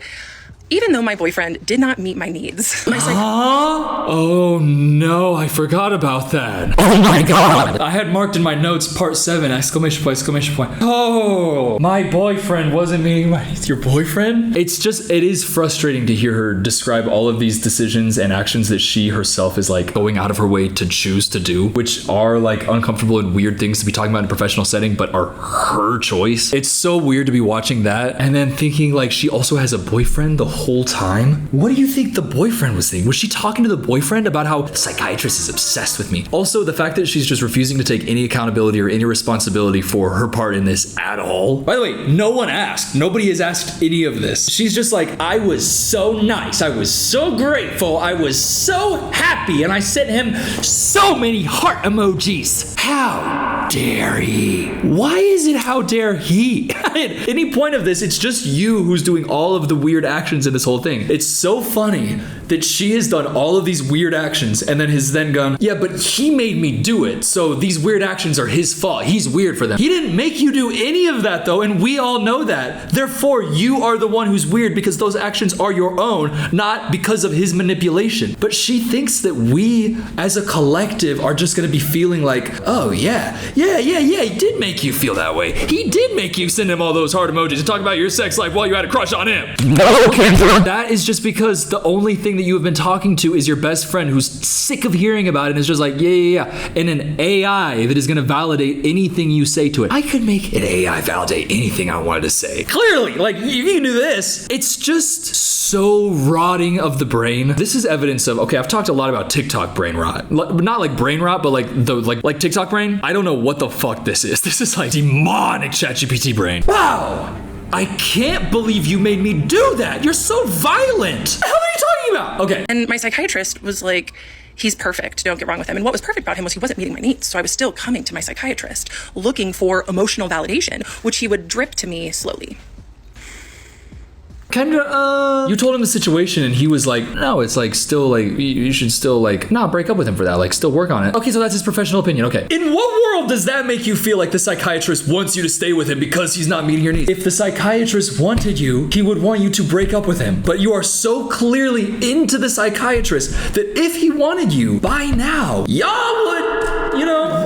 even though my boyfriend did not meet my needs, Oh no, I forgot about that. Oh my god. I had marked in my notes part 7, exclamation point. Oh, my boyfriend wasn't meeting my needs. Your boyfriend? It is frustrating to hear her describe all of these decisions and actions that she herself is like going out of her way to choose to do, which are like uncomfortable and weird things to be talking about in a professional setting, but are her choice. It's so weird to be watching that and then thinking like she also has a boyfriend the whole time. What do you think the boyfriend was thinking? Was she talking to the boyfriend about how the psychiatrist is obsessed with me? Also, the fact that she's just refusing to take any accountability or any responsibility for her part in this at all. By the way, no one asked. Nobody has asked any of this. She's just like, I was so nice. I was so grateful. I was so happy. And I sent him so many heart emojis. How dare he? Why is it how dare he? At any point of this, it's just you who's doing all of the weird actions in this whole thing. It's so funny that she has done all of these weird actions and then has then gone, yeah, but he made me do it, so these weird actions are his fault. He's weird for them. He didn't make you do any of that though, and we all know that. Therefore, you are the one who's weird because those actions are your own, not because of his manipulation. But she thinks that we as a collective are just gonna be feeling like, oh yeah, he did make you feel that way. He did make you send him all those heart emojis and talk about your sex life while you had a crush on him. No, Kendra. That is just because the only thing that you have been talking to is your best friend who's sick of hearing about it and is just like, yeah. And an AI that is going to validate anything you say to it. I could make an AI validate anything I wanted to say. Clearly, like, if you can do this, it's just so rotting of the brain. This is evidence of, okay, I've talked a lot about TikTok brain rot. Not like brain rot, but like TikTok brain. I don't know what the fuck this is. This is like demonic ChatGPT brain. Wow. I can't believe you made me do that. You're so violent. What the hell are you talking about? Okay. And my psychiatrist was like, he's perfect, don't get wrong with him. And what was perfect about him was he wasn't meeting my needs. So I was still coming to my psychiatrist looking for emotional validation, which he would drip to me slowly. Kendra, you told him the situation and he was like, no, it's like still like, you should still like, not break up with him for that, like still work on it. Okay, so that's his professional opinion, okay. In what world does that make you feel like the psychiatrist wants you to stay with him because he's not meeting your needs? If the psychiatrist wanted you, he would want you to break up with him. But you are so clearly into the psychiatrist that if he wanted you, by now, y'all would,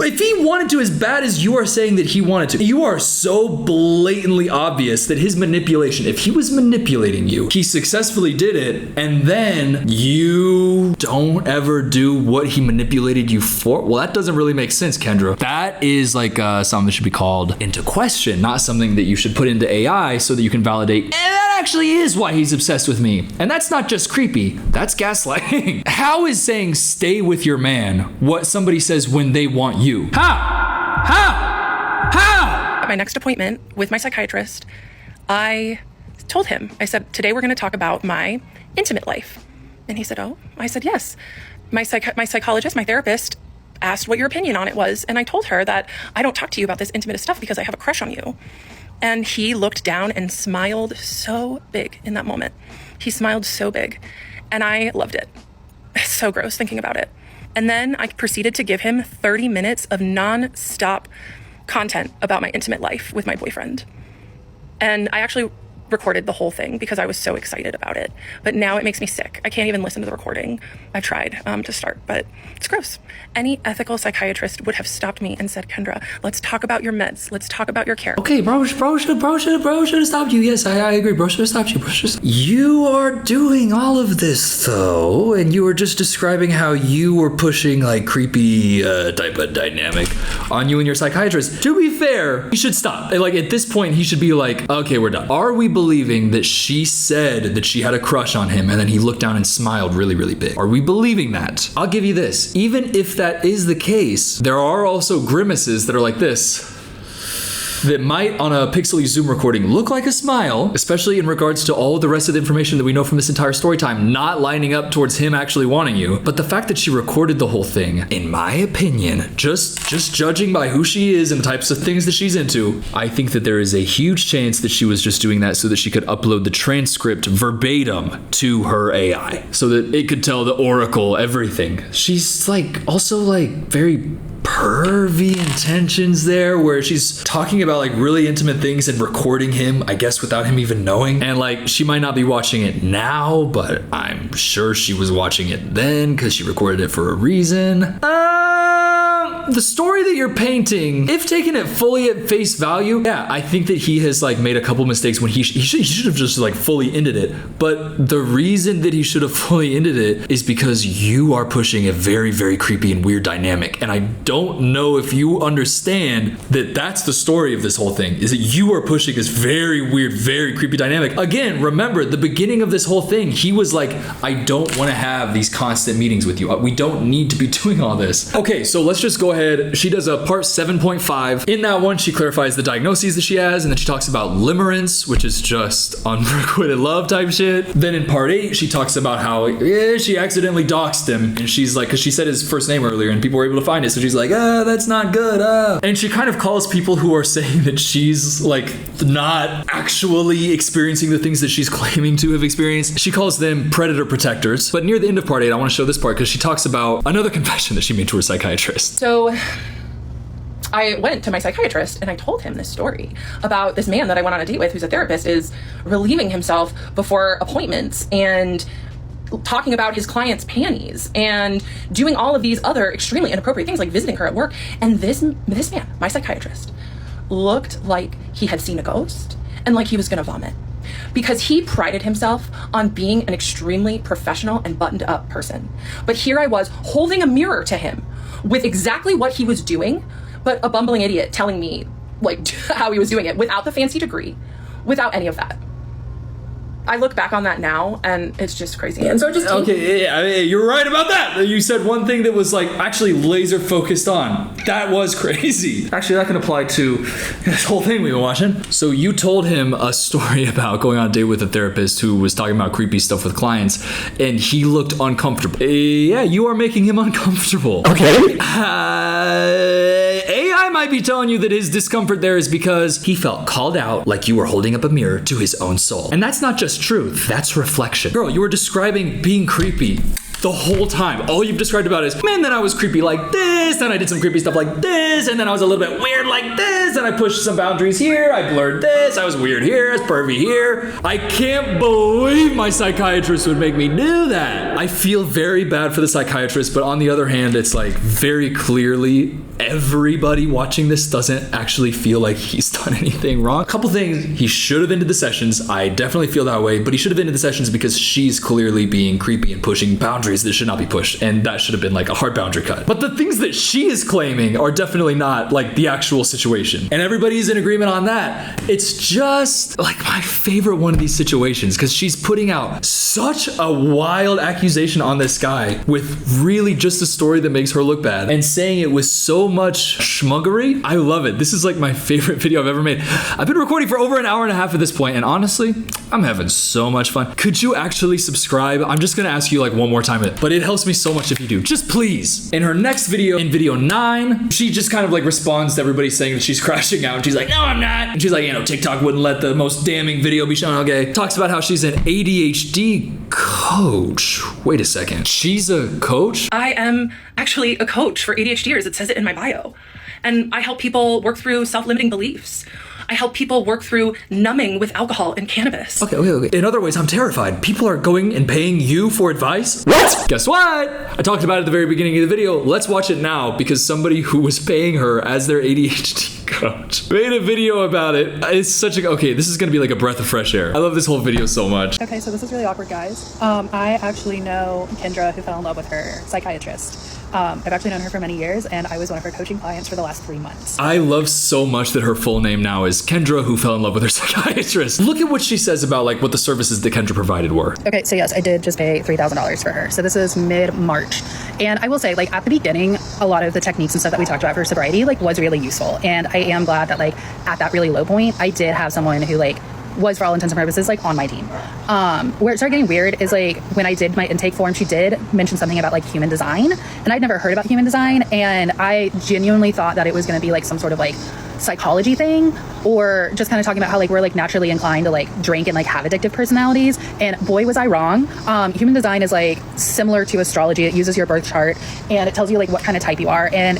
if he wanted to as bad as you are saying that he wanted to, you are so blatantly obvious that his manipulation, if he was manipulating you, he successfully did it, and then you don't ever do what he manipulated you for. Well, that doesn't really make sense, Kendra. That is like something that should be called into question, not something that you should put into AI so that you can validate, and that actually is why he's obsessed with me. And that's not just creepy, that's gaslighting. How is saying stay with your man what somebody says when they want you? How? At my next appointment with my psychiatrist, I told him, I said, today we're going to talk about my intimate life. And he said, oh. I said, yes. My psychologist, my therapist, asked what your opinion on it was. And I told her that I don't talk to you about this intimate stuff because I have a crush on you. And he looked down and smiled so big in that moment. He smiled so big. And I loved it. It's so gross thinking about it. And then I proceeded to give him 30 minutes of non-stop content about my intimate life with my boyfriend. And I actually recorded the whole thing because I was so excited about it. But now it makes me sick. I can't even listen to the recording. I've tried to start, but it's gross. Any ethical psychiatrist would have stopped me and said, Kendra, let's talk about your meds. Let's talk about your care. Okay, bro should have stopped you. Yes, I agree. Bro should have stopped you. You are doing all of this though, and you were just describing how you were pushing like creepy type of dynamic on you and your psychiatrist. To be fair, he should stop. Like at this point, he should be like, okay, we're done. Are we believing that she said that she had a crush on him and then he looked down and smiled really, really big? Are we believing that? I'll give you this. Even if that is the case, there are also grimaces that are like this. that might on a pixely Zoom recording look like a smile, especially in regards to all of the rest of the information that we know from this entire story time not lining up towards him actually wanting you. But the fact that she recorded the whole thing, in my opinion, just judging by who she is and the types of things that she's into, I think that there is a huge chance that she was just doing that so that she could upload the transcript verbatim to her AI so that it could tell the Oracle everything. She's like also like very pervy intentions there, where she's talking about like really intimate things and recording him, I guess without him even knowing. And like she might not be watching it now, but I'm sure she was watching it then because she recorded it for a reason. The story that you're painting, if taken it fully at face value, yeah, I think that he has like made a couple mistakes when he should have just like fully ended it. But the reason that he should have fully ended it is because you are pushing a very, very creepy and weird dynamic. And I don't know if you understand that that's the story of this whole thing, is that you are pushing this very weird, very creepy dynamic. Again, remember the beginning of this whole thing, he was like, I don't want to have these constant meetings with you. We don't need to be doing all this. Okay, so let's just go ahead. She does a part 7.5. In that one, she clarifies the diagnoses that she has, and then she talks about limerence, which is just unrequited love type shit. Then in part 8, she talks about how she accidentally doxed him, and she's like, because she said his first name earlier, and people were able to find it, so she's like, that's not good. And she kind of calls people who are saying that she's like not actually experiencing the things that she's claiming to have experienced. She calls them predator protectors. But near the end of part 8, I want to show this part because she talks about another confession that she made to her psychiatrist. So I went to my psychiatrist and I told him this story about this man that I went on a date with, who's a therapist, is relieving himself before appointments and talking about his client's panties and doing all of these other extremely inappropriate things, like visiting her at work. And this man, my psychiatrist, looked like he had seen a ghost and like he was gonna vomit, because he prided himself on being an extremely professional and buttoned up person. But here I was holding a mirror to him with exactly what he was doing, but a bumbling idiot telling me like how he was doing it without the fancy degree, without any of that. I look back on that now and it's just crazy. And so it just okay, yeah, you're right about that. You said one thing that was like actually laser focused on. That was crazy. Actually, that can apply to this whole thing we've been watching. So you told him a story about going on a date with a therapist who was talking about creepy stuff with clients, and he looked uncomfortable. Yeah, you are making him uncomfortable. Okay. AI might be telling you that his discomfort there is because he felt called out, like you were holding up a mirror to his own soul. And that's not just truth, that's reflection. Girl, you were describing being creepy the whole time. All you've described about is, man, then I was creepy like this, then I did some creepy stuff like this, and then I was a little bit weird like this, and I pushed some boundaries here, I blurred this, I was weird here, I was pervy here. I can't believe my psychiatrist would make me do that. I feel very bad for the psychiatrist, but on the other hand, it's like very clearly everybody watching this doesn't actually feel like he's done anything wrong. A couple things, he should have ended the sessions. I definitely feel that way, but he should have ended the sessions because she's clearly being creepy and pushing boundaries that should not be pushed, and that should have been like a hard boundary cut. But the things that she is claiming are definitely not like the actual situation, and everybody's in agreement on that. It's just like my favorite one of these situations because she's putting out such a wild accusation on this guy with really just a story that makes her look bad and saying it with so much schmuggery. I love it. This is like my favorite video I've ever made. I've been recording for over an hour and a half at this point, and honestly, I'm having so much fun. Could you actually subscribe? I'm just gonna ask you like one more time, but it helps me so much if you do. Just please. In her next video, in video 9, she just kind of like responds to everybody saying that she's crashing out, and she's like, no, I'm not. And she's like, TikTok wouldn't let the most damning video be shown. Okay. Talks about how she's an ADHD coach. Wait a second. She's a coach? I am actually a coach for ADHDers. It says it in my bio. And I help people work through self-limiting beliefs. I help people work through numbing with alcohol and cannabis. Okay. In other ways, I'm terrified. People are going and paying you for advice? What? Guess what? I talked about it at the very beginning of the video. Let's watch it now because somebody who was paying her as their ADHD coach made a video about it. It's such a... Okay, this is going to be like a breath of fresh air. I love this whole video so much. Okay, so this is really awkward, guys. I actually know Kendra, who fell in love with her psychiatrist. I've actually known her for many years, and I was one of her coaching clients for the last 3 months. I love so much that her full name now is Kendra, who fell in love with her psychiatrist. Look at what she says about like what the services that Kendra provided were. Okay, so yes, I did just pay $3,000 for her. So this is mid-March. And I will say, like, at the beginning, a lot of the techniques and stuff that we talked about for sobriety, like, was really useful. And I am glad that, like, at that really low point, I did have someone who, like, was for all intents and purposes like on my team. Where it started getting weird is like when I did my intake form, she did mention something about like human design, and I'd never heard about human design, and I genuinely thought that it was going to be like some sort of like psychology thing, or just kind of talking about how like we're like naturally inclined to like drink and like have addictive personalities. And boy, was I wrong. Human design is like similar to astrology. It uses your birth chart and it tells you like what kind of type you are. And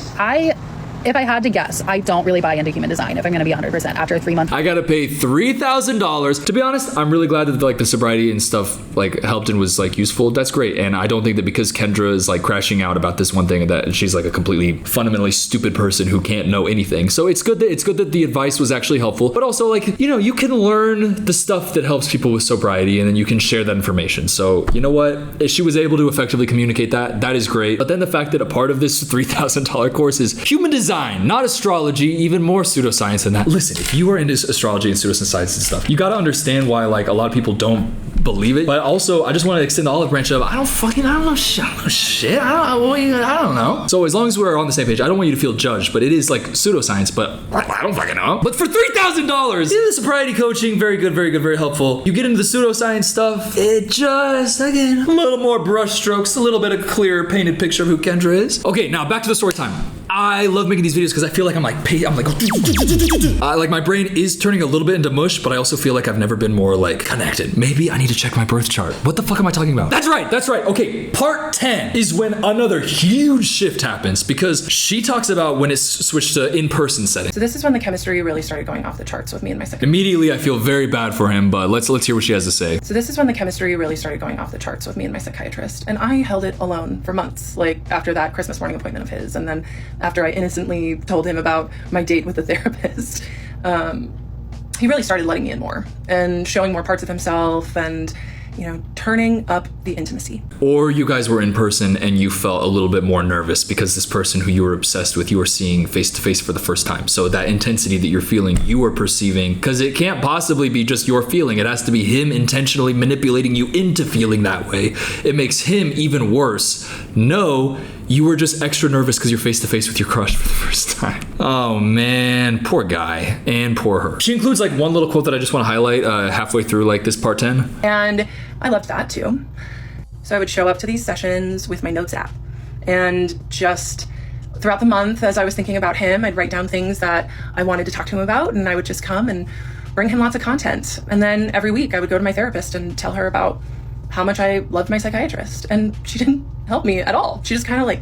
if I had to guess, I don't really buy into human design, if I'm going to be 100% after 3 months. I got to pay $3,000. To be honest, I'm really glad that like the sobriety and stuff like helped and was like useful. That's great. And I don't think that because Kendra is like crashing out about this one thing that she's like a completely fundamentally stupid person who can't know anything. So it's good that the advice was actually helpful. But also like, you know, you can learn the stuff that helps people with sobriety and then you can share that information. So you know what? If she was able to effectively communicate that is great. But then the fact that a part of this $3,000 course is human design, not astrology, even more pseudoscience than that. Listen, if you are into astrology and pseudoscience and stuff, you got to understand why like a lot of people don't believe it. But also, I just want to extend the olive branch of I don't know shit. I don't know. So as long as we're on the same page, I don't want you to feel judged, but it is like pseudoscience, but I don't fucking know. But for $3,000, the sobriety coaching, very good, very helpful. You get into the pseudoscience stuff, it just, again, a little more brush strokes, a little bit of clearer painted picture of who Kendra is. Okay, now back to the story time. I love making these videos because I feel like I'm like my brain is turning a little bit into mush, but I also feel like I've never been more like connected. Maybe I need to check my birth chart. What the fuck am I talking about? That's right. Okay, part 10 is when another huge shift happens because she talks about when it's switched to in-person setting. So this is when the chemistry really started going off the charts with me and my psychiatrist. Immediately, I feel very bad for him, but let's hear what she has to say. So this is when the chemistry really started going off the charts with me and my psychiatrist, and I held it alone for months. Like after that Christmas morning appointment of his, and then after I innocently told him about my date with the therapist, he really started letting me in more and showing more parts of himself and, you know, turning up the intimacy. Or you guys were in person and you felt a little bit more nervous because this person who you were obsessed with, you were seeing face to face for the first time. So that intensity that you're feeling, you were perceiving, because it can't possibly be just your feeling. It has to be him intentionally manipulating you into feeling that way. It makes him even worse. No, you were just extra nervous because you're face to face with your crush for the first time. Oh man, poor guy and poor her. She includes like one little quote that I just want to highlight halfway through like this part 10. And I loved that too. So I would show up to these sessions with my notes app, and just throughout the month as I was thinking about him, I'd write down things that I wanted to talk to him about, and I would just come and bring him lots of content. And then every week I would go to my therapist and tell her about how much I loved my psychiatrist, and she didn't help me at all. She just kind of like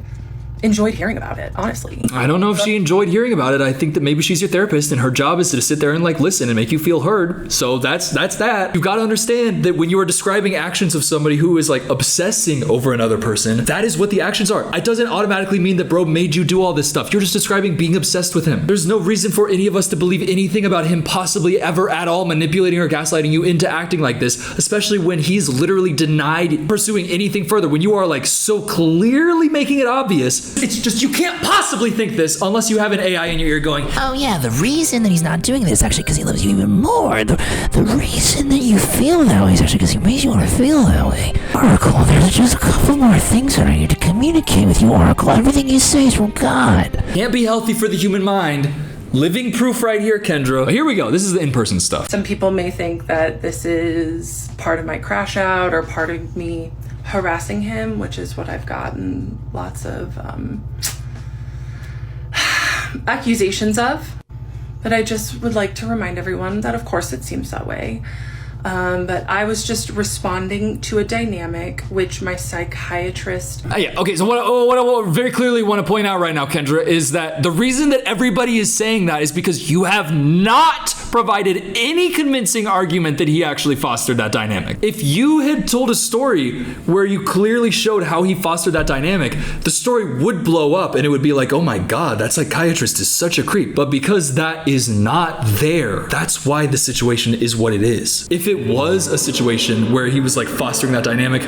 enjoyed hearing about it, honestly. I don't know if she enjoyed hearing about it. I think that maybe she's your therapist and her job is to sit there and like listen and make you feel heard. So that's that. You've got to understand that when you are describing actions of somebody who is like obsessing over another person, that is what the actions are. It doesn't automatically mean that bro made you do all this stuff. You're just describing being obsessed with him. There's no reason for any of us to believe anything about him possibly ever at all manipulating or gaslighting you into acting like this, especially when he's literally denied pursuing anything further. When you are like so clearly making it obvious, it's just, you can't possibly think this unless you have an AI in your ear going, oh yeah, the reason that he's not doing this actually because he loves you even more. The reason that you feel that way is actually because he makes you want to feel that way. Oracle, there's just a couple more things that I need to communicate with you, Oracle. Everything you say is from God. Can't be healthy for the human mind. Living proof right here, Kendra. Here we go. This is the in-person stuff. Some people may think that this is part of my crash out or part of me harassing him, which is what I've gotten lots of accusations of. But I just would like to remind everyone that of course it seems that way. But I was just responding to a dynamic which my psychiatrist... Yeah, okay, so what I very clearly want to point out right now, Kendra, is that the reason that everybody is saying that is because you have not provided any convincing argument that he actually fostered that dynamic. If you had told a story where you clearly showed how he fostered that dynamic, the story would blow up and it would be like, oh my God, that psychiatrist is such a creep. But because that is not there, that's why the situation is what it is. If it was a situation where he was like fostering that dynamic,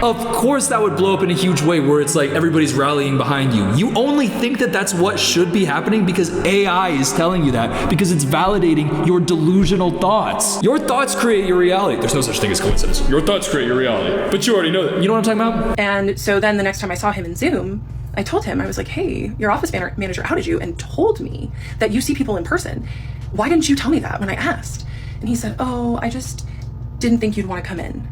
of course that would blow up in a huge way where it's like everybody's rallying behind you. You only think that that's what should be happening because AI is telling you that, because it's validating your delusional thoughts. Your thoughts create your reality. There's no such thing as coincidence. Your thoughts create your reality. But you already know that. You know what I'm talking about? And so then the next time I saw him in Zoom, I told him, I was like, hey, your office manager outed you and told me that you see people in person. Why didn't you tell me that when I asked? And he said, oh, I just didn't think you'd want to come in.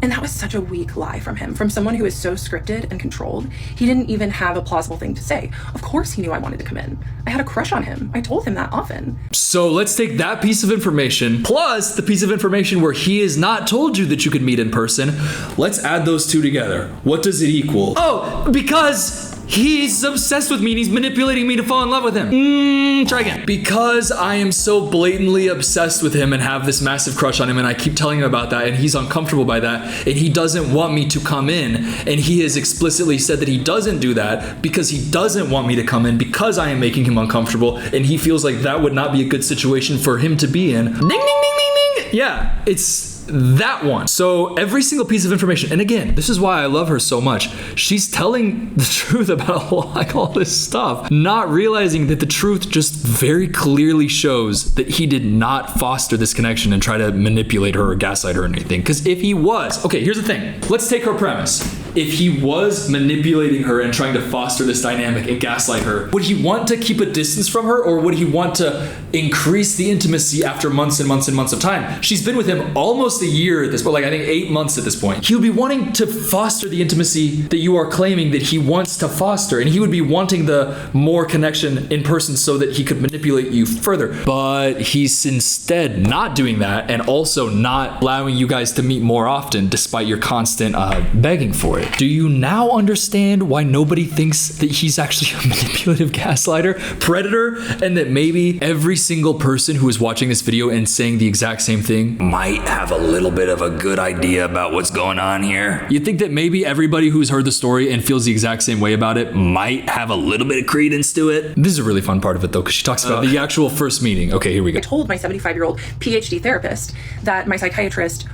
And that was such a weak lie from him, from someone who is so scripted and controlled. He didn't even have a plausible thing to say. Of course he knew I wanted to come in. I had a crush on him. I told him that often. So let's take that piece of information plus the piece of information where he has not told you that you could meet in person. Let's add those two together. What does it equal? Oh, because he's obsessed with me and he's manipulating me to fall in love with him. Try again. Because I am so blatantly obsessed with him and have this massive crush on him, and I keep telling him about that, and he's uncomfortable by that, and he doesn't want me to come in, and he has explicitly said that he doesn't do that because he doesn't want me to come in because I am making him uncomfortable, and he feels like that would not be a good situation for him to be in. Ding, ding, ding, ding, ding. Yeah, it's that one. So every single piece of information, and again, this is why I love her so much. She's telling the truth about like all this stuff, not realizing that the truth just very clearly shows that he did not foster this connection and try to manipulate her or gaslight her or anything. Because if he was, okay, here's the thing. Let's take her premise. If he was manipulating her and trying to foster this dynamic and gaslight her, would he want to keep a distance from her, or would he want to increase the intimacy after months and months and months of time? She's been with him almost a year at this point, like I think 8 months at this point. He would be wanting to foster the intimacy that you are claiming that he wants to foster, and he would be wanting the more connection in person so that he could manipulate you further. But he's instead not doing that, and also not allowing you guys to meet more often despite your constant begging for it. Do you now understand why nobody thinks that he's actually a manipulative gaslighter, predator, and that maybe every single person who is watching this video and saying the exact same thing might have a little bit of a good idea about what's going on here? You think that maybe everybody who's heard the story and feels the exact same way about it might have a little bit of credence to it? This is a really fun part of it though, because she talks about the actual first meeting. Okay, here we go. I told my 75-year-old PhD therapist that my psychiatrist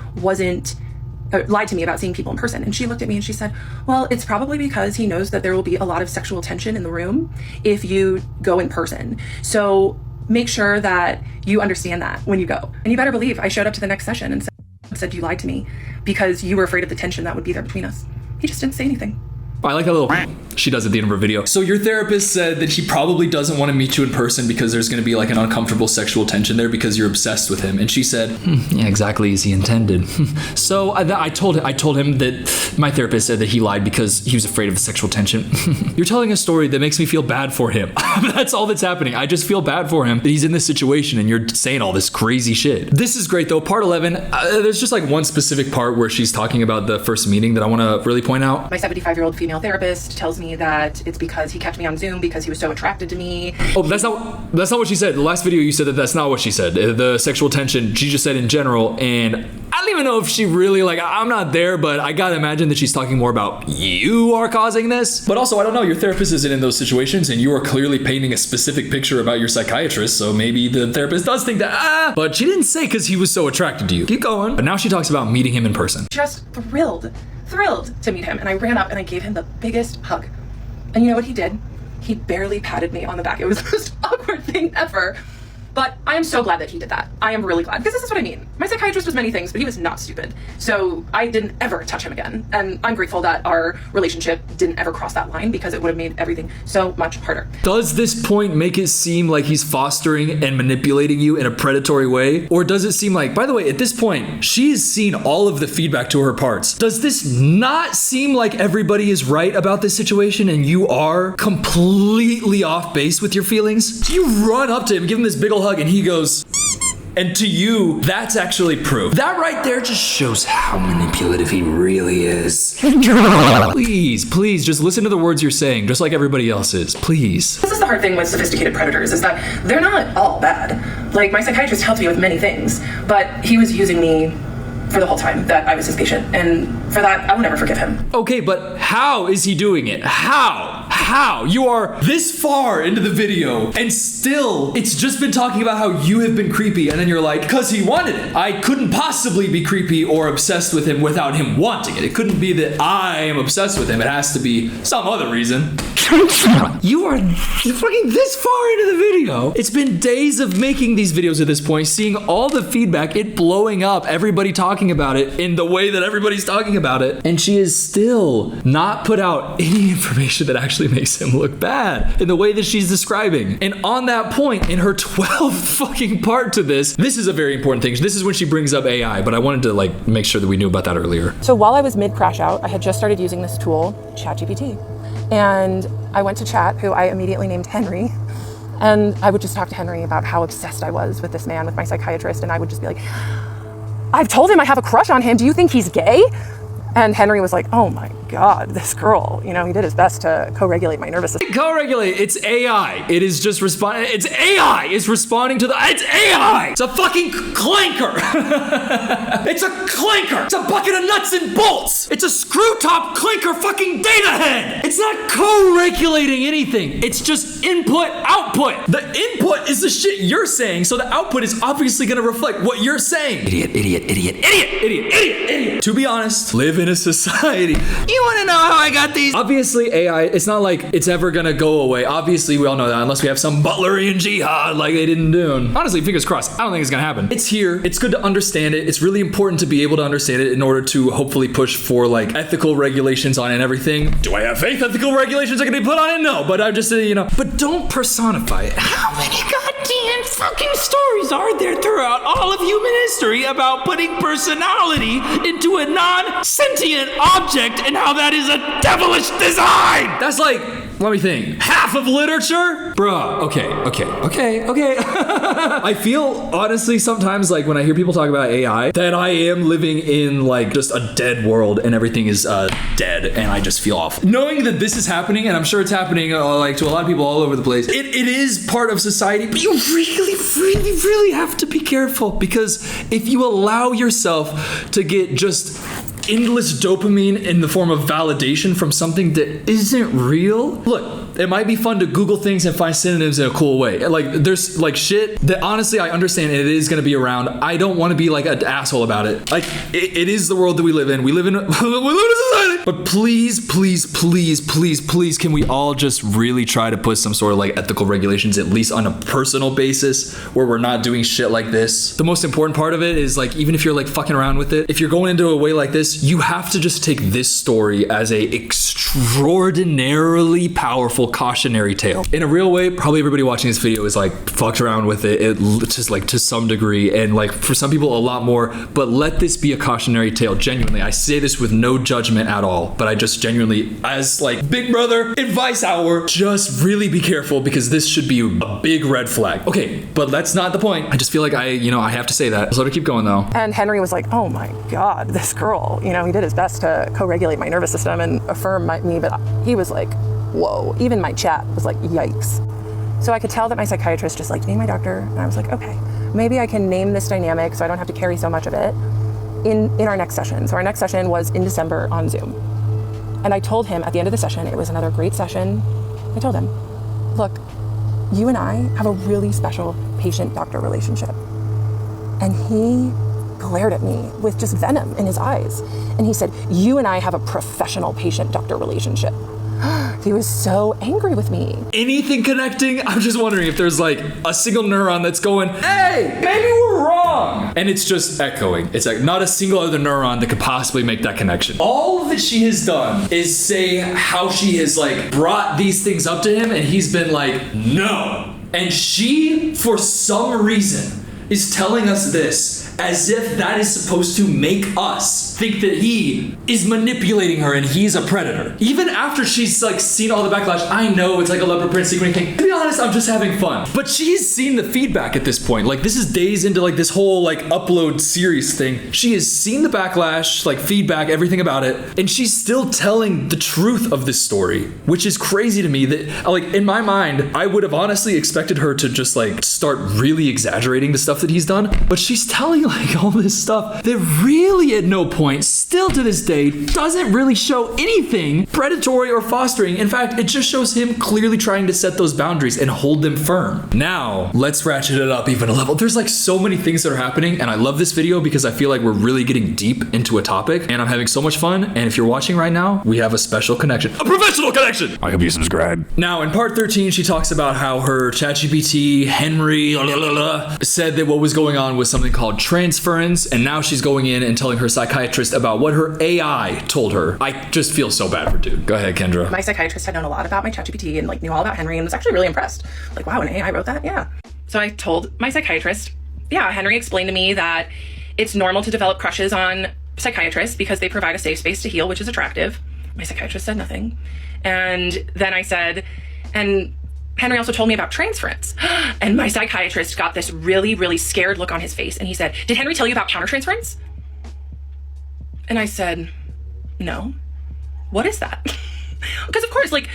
lied to me about seeing people in person. And she looked at me and she said, well, it's probably because he knows that there will be a lot of sexual tension in the room if you go in person. So make sure that you understand that when you go. And you better believe I showed up to the next session and said you lied to me because you were afraid of the tension that would be there between us. He just didn't say anything. I like a little she does at the end of her video. So your therapist said that he probably doesn't want to meet you in person because there's going to be like an uncomfortable sexual tension there because you're obsessed with him. And she said, yeah, exactly as he intended. So I told him that my therapist said that he lied because he was afraid of the sexual tension. You're telling a story that makes me feel bad for him. That's all that's happening. I just feel bad for him that he's in this situation and you're saying all this crazy shit. This is great though. Part 11, there's just like one specific part where she's talking about the first meeting that I want to really point out. My 75-year-old female therapist tells me that it's because he kept me on Zoom because he was so attracted to me. Oh, that's not what she said. The last video you said that that's not what she said. The sexual tension, she just said in general, and I don't even know if she really, like, I'm not there, but I gotta imagine that she's talking more about you are causing this. But also, I don't know, your therapist isn't in those situations and you are clearly painting a specific picture about your psychiatrist, so maybe the therapist does think that, but she didn't say because he was so attracted to you. Keep going. But now she talks about meeting him in person. Just thrilled to meet him, and I ran up and I gave him the biggest hug. And you know what he did? He barely patted me on the back. It was the most awkward thing ever. But I am so glad that he did that. I am really glad, because this is what I mean. My psychiatrist was many things, but he was not stupid. So I didn't ever touch him again. And I'm grateful that our relationship didn't ever cross that line, because it would have made everything so much harder. Does this point make it seem like he's fostering and manipulating you in a predatory way? Or does it seem like, by the way, at this point, she has seen all of the feedback to her parts. Does this not seem like everybody is right about this situation and you are completely off base with your feelings? Do you run up to him, give him this big ol' hug, and he goes, and to you, that's actually proof. That right there just shows how manipulative he really is. Please, just listen to the words you're saying, just like everybody else is, please. This is the hard thing with sophisticated predators, is that they're not all bad. Like, my psychiatrist helped me with many things, but he was using me for the whole time that I was his patient, and for that, I will never forgive him. Okay, but how is he doing it? How how you are this far into the video and still it's just been talking about how you have been creepy, and then you're like, because he wanted it. I couldn't possibly be creepy or obsessed with him without him wanting it. It couldn't be that I am obsessed with him. It has to be some other reason. You're fucking this far into the video. It's been days of making these videos at this point, seeing all the feedback, it blowing up, everybody talking about it in the way that everybody's talking about it. And she is still not put out any information that actually makes him look bad in the way that she's describing. And on that point, in her 12th fucking part to this is a very important thing. This is when she brings up AI, but I wanted to like make sure that we knew about that earlier. So while I was mid crash out, I had just started using this tool, ChatGPT. And I went to chat, who I immediately named Henry. And I would just talk to Henry about how obsessed I was with this man, with my psychiatrist. And I would just be like, I've told him I have a crush on him. Do you think he's gay? And Henry was like, oh my God, this girl, you know, he did his best to co-regulate my nervous system. Co-regulate, it's AI. It is just responding, it's AI. It's responding to it's AI. It's a fucking clanker. It's a clanker. It's a bucket of nuts and bolts. It's a screw top clanker fucking data head. It's not co-regulating anything. It's just input, output. The input is the shit you're saying, so the output is obviously gonna reflect what you're saying. Idiot, idiot, idiot, idiot, idiot, idiot, idiot. To be honest, live in a society. You wanna know how I got these? Obviously, AI, it's not like it's ever gonna go away. Obviously, we all know that, unless we have some Butlerian jihad like they didn't do. Honestly, fingers crossed, I don't think it's gonna happen. It's here, it's good to understand it. It's really important to be able to understand it in order to hopefully push for like ethical regulations on it and everything. Do I have faith ethical regulations are gonna be put on it? No, but I'm just, but don't personify it. How many goddamn fucking stories are there throughout all of human history about putting personality into a non-sentient object and how that is a devilish design? That's like, let me think, half of literature? Bruh, okay. I feel honestly sometimes like when I hear people talk about AI that I am living in like just a dead world and everything is dead and I just feel awful. Knowing that this is happening, and I'm sure it's happening like to a lot of people all over the place, it is part of society, but you really have to be careful, because if you allow yourself to get just endless dopamine in the form of validation from something that isn't real. Look, it might be fun to Google things and find synonyms in a cool way. Like there's like shit that honestly I understand and it is going to be around. I don't want to be like an asshole about it. Like it is the world that we live in. We live in a society. But please, can we all just really try to put some sort of like ethical regulations, at least on a personal basis, where we're not doing shit like this? The most important part of it is like, even if you're like fucking around with it, if you're going into a way like this, you have to just take this story as a extraordinarily powerful cautionary tale. In a real way, probably everybody watching this video is like fucked around with it just like to some degree, and like for some people a lot more, but let this be a cautionary tale. Genuinely, I say this with no judgment at all, but I just genuinely, as like Big Brother advice hour, just really be careful, because this should be a big red flag. Okay, but that's not the point. I just feel like I have to say that. So to keep going though. And Henry was like, oh my God, this girl, he did his best to co-regulate my nervous system and affirm me, but he was like, whoa. Even my chat was like, yikes. So I could tell that my psychiatrist just liked being my doctor, and I was like, okay, maybe I can name this dynamic so I don't have to carry so much of it in our next session. So our next session was in December on Zoom. And I told him at the end of the session, it was another great session. I told him, look, you and I have a really special patient-doctor relationship. And he glared at me with just venom in his eyes. And he said, you and I have a professional patient-doctor relationship. He was so angry with me. Anything connecting? I'm just wondering if there's like a single neuron that's going, hey, maybe we're wrong. And it's just echoing. It's like not a single other neuron that could possibly make that connection. All that she has done is say how she has like brought these things up to him and he's been like, no. And she, for some reason, is telling us this as if that is supposed to make us think that he is manipulating her and he's a predator. Even after she's like seen all the backlash, I know it's like a Leopard Print sequencing thing. To be honest, I'm just having fun. But she's seen the feedback at this point. Like this is days into like this whole like upload series thing. She has seen the backlash, like feedback, everything about it. And she's still telling the truth of this story, which is crazy to me that like in my mind, I would have honestly expected her to just like start really exaggerating the stuff that he's done. But she's telling like all this stuff that really at no point point, still to this day, doesn't really show anything predatory or fostering. In fact, it just shows him clearly trying to set those boundaries and hold them firm. Now, let's ratchet it up even a level. There's like so many things that are happening, and I love this video because I feel like we're really getting deep into a topic, and I'm having so much fun. And if you're watching right now, we have a special connection, a professional connection. I hope you subscribe. Now, in part 13, she talks about how her ChatGPT, Henry, said that what was going on was something called transference, and now she's going in and telling her psychiatrist about what her AI told her. I just feel so bad for dude. Go ahead, Kendra. My psychiatrist had known a lot about my ChatGPT and like knew all about Henry and was actually really impressed. Like, wow, an AI wrote that? Yeah. So I told my psychiatrist, yeah, Henry explained to me that it's normal to develop crushes on psychiatrists because they provide a safe space to heal, which is attractive. My psychiatrist said nothing. And then I said, and Henry also told me about transference. And my psychiatrist got this really, really scared look on his face. And he said, did Henry tell you about countertransference? And I said, no. What is that? Because of course, like,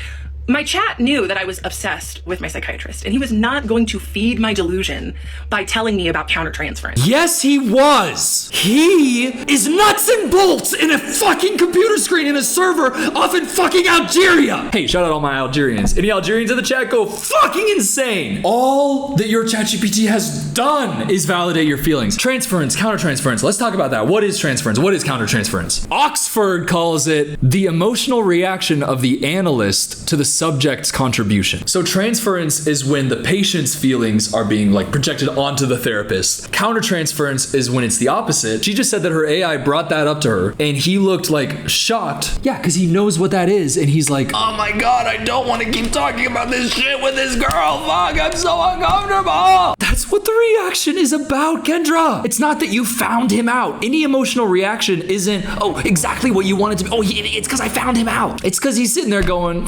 my chat knew that I was obsessed with my psychiatrist, and he was not going to feed my delusion by telling me about countertransference. Yes, he was. He is nuts and bolts in a fucking computer screen in a server off in fucking Algeria. Hey, shout out all my Algerians. Any Algerians in the chat, go fucking insane. All that your ChatGPT has done is validate your feelings. Transference, countertransference. Let's talk about that. What is transference? What is countertransference? Oxford calls it the emotional reaction of the analyst to the subject's contribution. So transference is when the patient's feelings are being like projected onto the therapist. Countertransference is when it's the opposite. She just said that her AI brought that up to her, and he looked like shocked. Yeah, because he knows what that is, and he's like, oh my god, I don't want to keep talking about this shit with this girl. Fuck, I'm so uncomfortable. That's what the reaction is about, Kendra. It's not that you found him out. Any emotional reaction isn't, oh, exactly what you wanted to be. Oh, it's because I found him out. It's because he's sitting there going,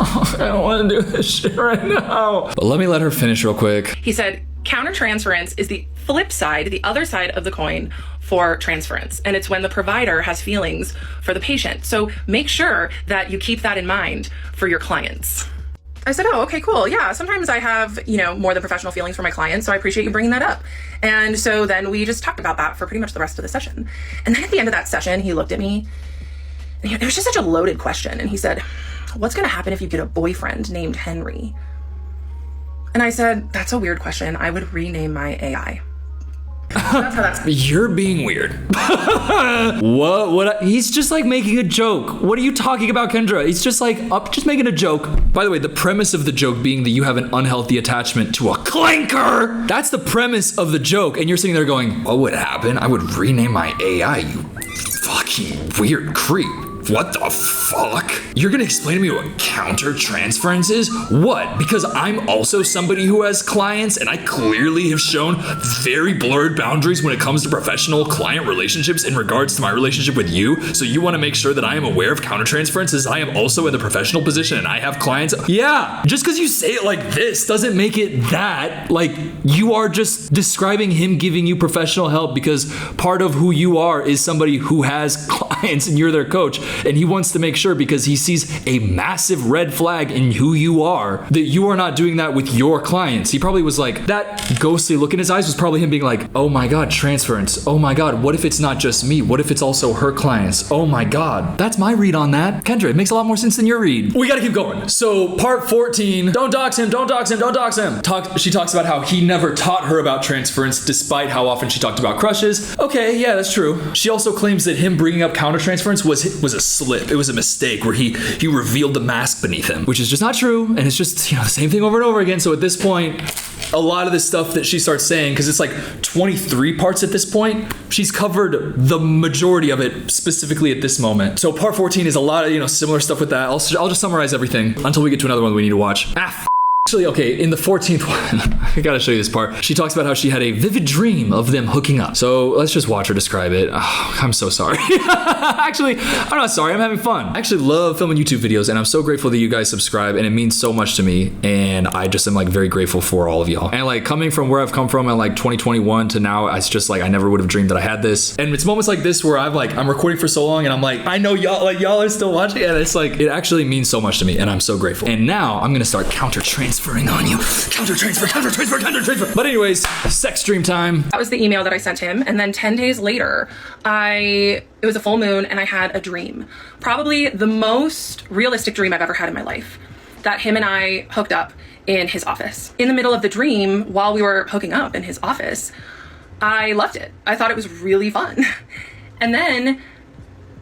I don't want to do this shit right now. But let me let her finish real quick. He said, countertransference is the flip side, the other side of the coin for transference. And it's when the provider has feelings for the patient. So make sure that you keep that in mind for your clients. I said, oh, okay, cool. Yeah, sometimes I have, more than professional feelings for my clients, so I appreciate you bringing that up. And so then we just talked about that for pretty much the rest of the session. And then at the end of that session, he looked at me, and it was just such a loaded question. And he said, what's going to happen if you get a boyfriend named Henry? And I said, that's a weird question. I would rename my AI. So that's how that's. You're being weird. What? He's just like making a joke. What are you talking about, Kendra? He's just like just making a joke. By the way, the premise of the joke being that you have an unhealthy attachment to a clanker. That's the premise of the joke. And you're sitting there going, what would happen? I would rename my AI, you fucking weird creep. What the fuck? You're gonna explain to me what countertransference is? What? Because I'm also somebody who has clients, and I clearly have shown very blurred boundaries when it comes to professional client relationships in regards to my relationship with you. So you wanna make sure that I am aware of countertransference as I am also in the professional position and I have clients? Yeah, just because you say it like this doesn't make it that. Like, you are just describing him giving you professional help because part of who you are is somebody who has clients and you're their coach. And he wants to make sure, because he sees a massive red flag in who you are, that you are not doing that with your clients. He probably was like, that ghostly look in his eyes was probably him being like, oh my god, transference. Oh my god, what if it's not just me? What if it's also her clients? Oh my god. That's my read on that. Kendra, it makes a lot more sense than your read. We gotta keep going. So part 14, don't dox him, don't dox him, don't dox him. She talks about how he never taught her about transference despite how often she talked about crushes. Okay, yeah, that's true. She also claims that him bringing up countertransference was a slip. It was a mistake where he revealed the mask beneath him, which is just not true. And it's just, the same thing over and over again. So at this point, a lot of this stuff that she starts saying, because it's like 23 parts at this point, she's covered the majority of it specifically at this moment. So part 14 is a lot of, similar stuff with that. I'll just summarize everything until we get to another one we need to watch. Actually, okay, in the 14th one, I gotta show you this part. She talks about how she had a vivid dream of them hooking up. So let's just watch her describe it. Oh, I'm so sorry. Actually, I'm not sorry, I'm having fun. I actually love filming YouTube videos, and I'm so grateful that you guys subscribe, and it means so much to me, and I just am very grateful for all of y'all. And coming from where I've come from in 2021 to now, it's just I never would have dreamed that I had this. And it's moments like this where I'm recording for so long, and I'm I know y'all are still watching, and it's it actually means so much to me, and I'm so grateful. And now I'm gonna start counter-transferring transferring on you. Counter transfer. But anyways, sex dream time. That was the email that I sent him. And then 10 days later, it was a full moon and I had a dream. Probably the most realistic dream I've ever had in my life. That him and I hooked up in his office. In the middle of the dream, while we were hooking up in his office, I loved it. I thought it was really fun. And then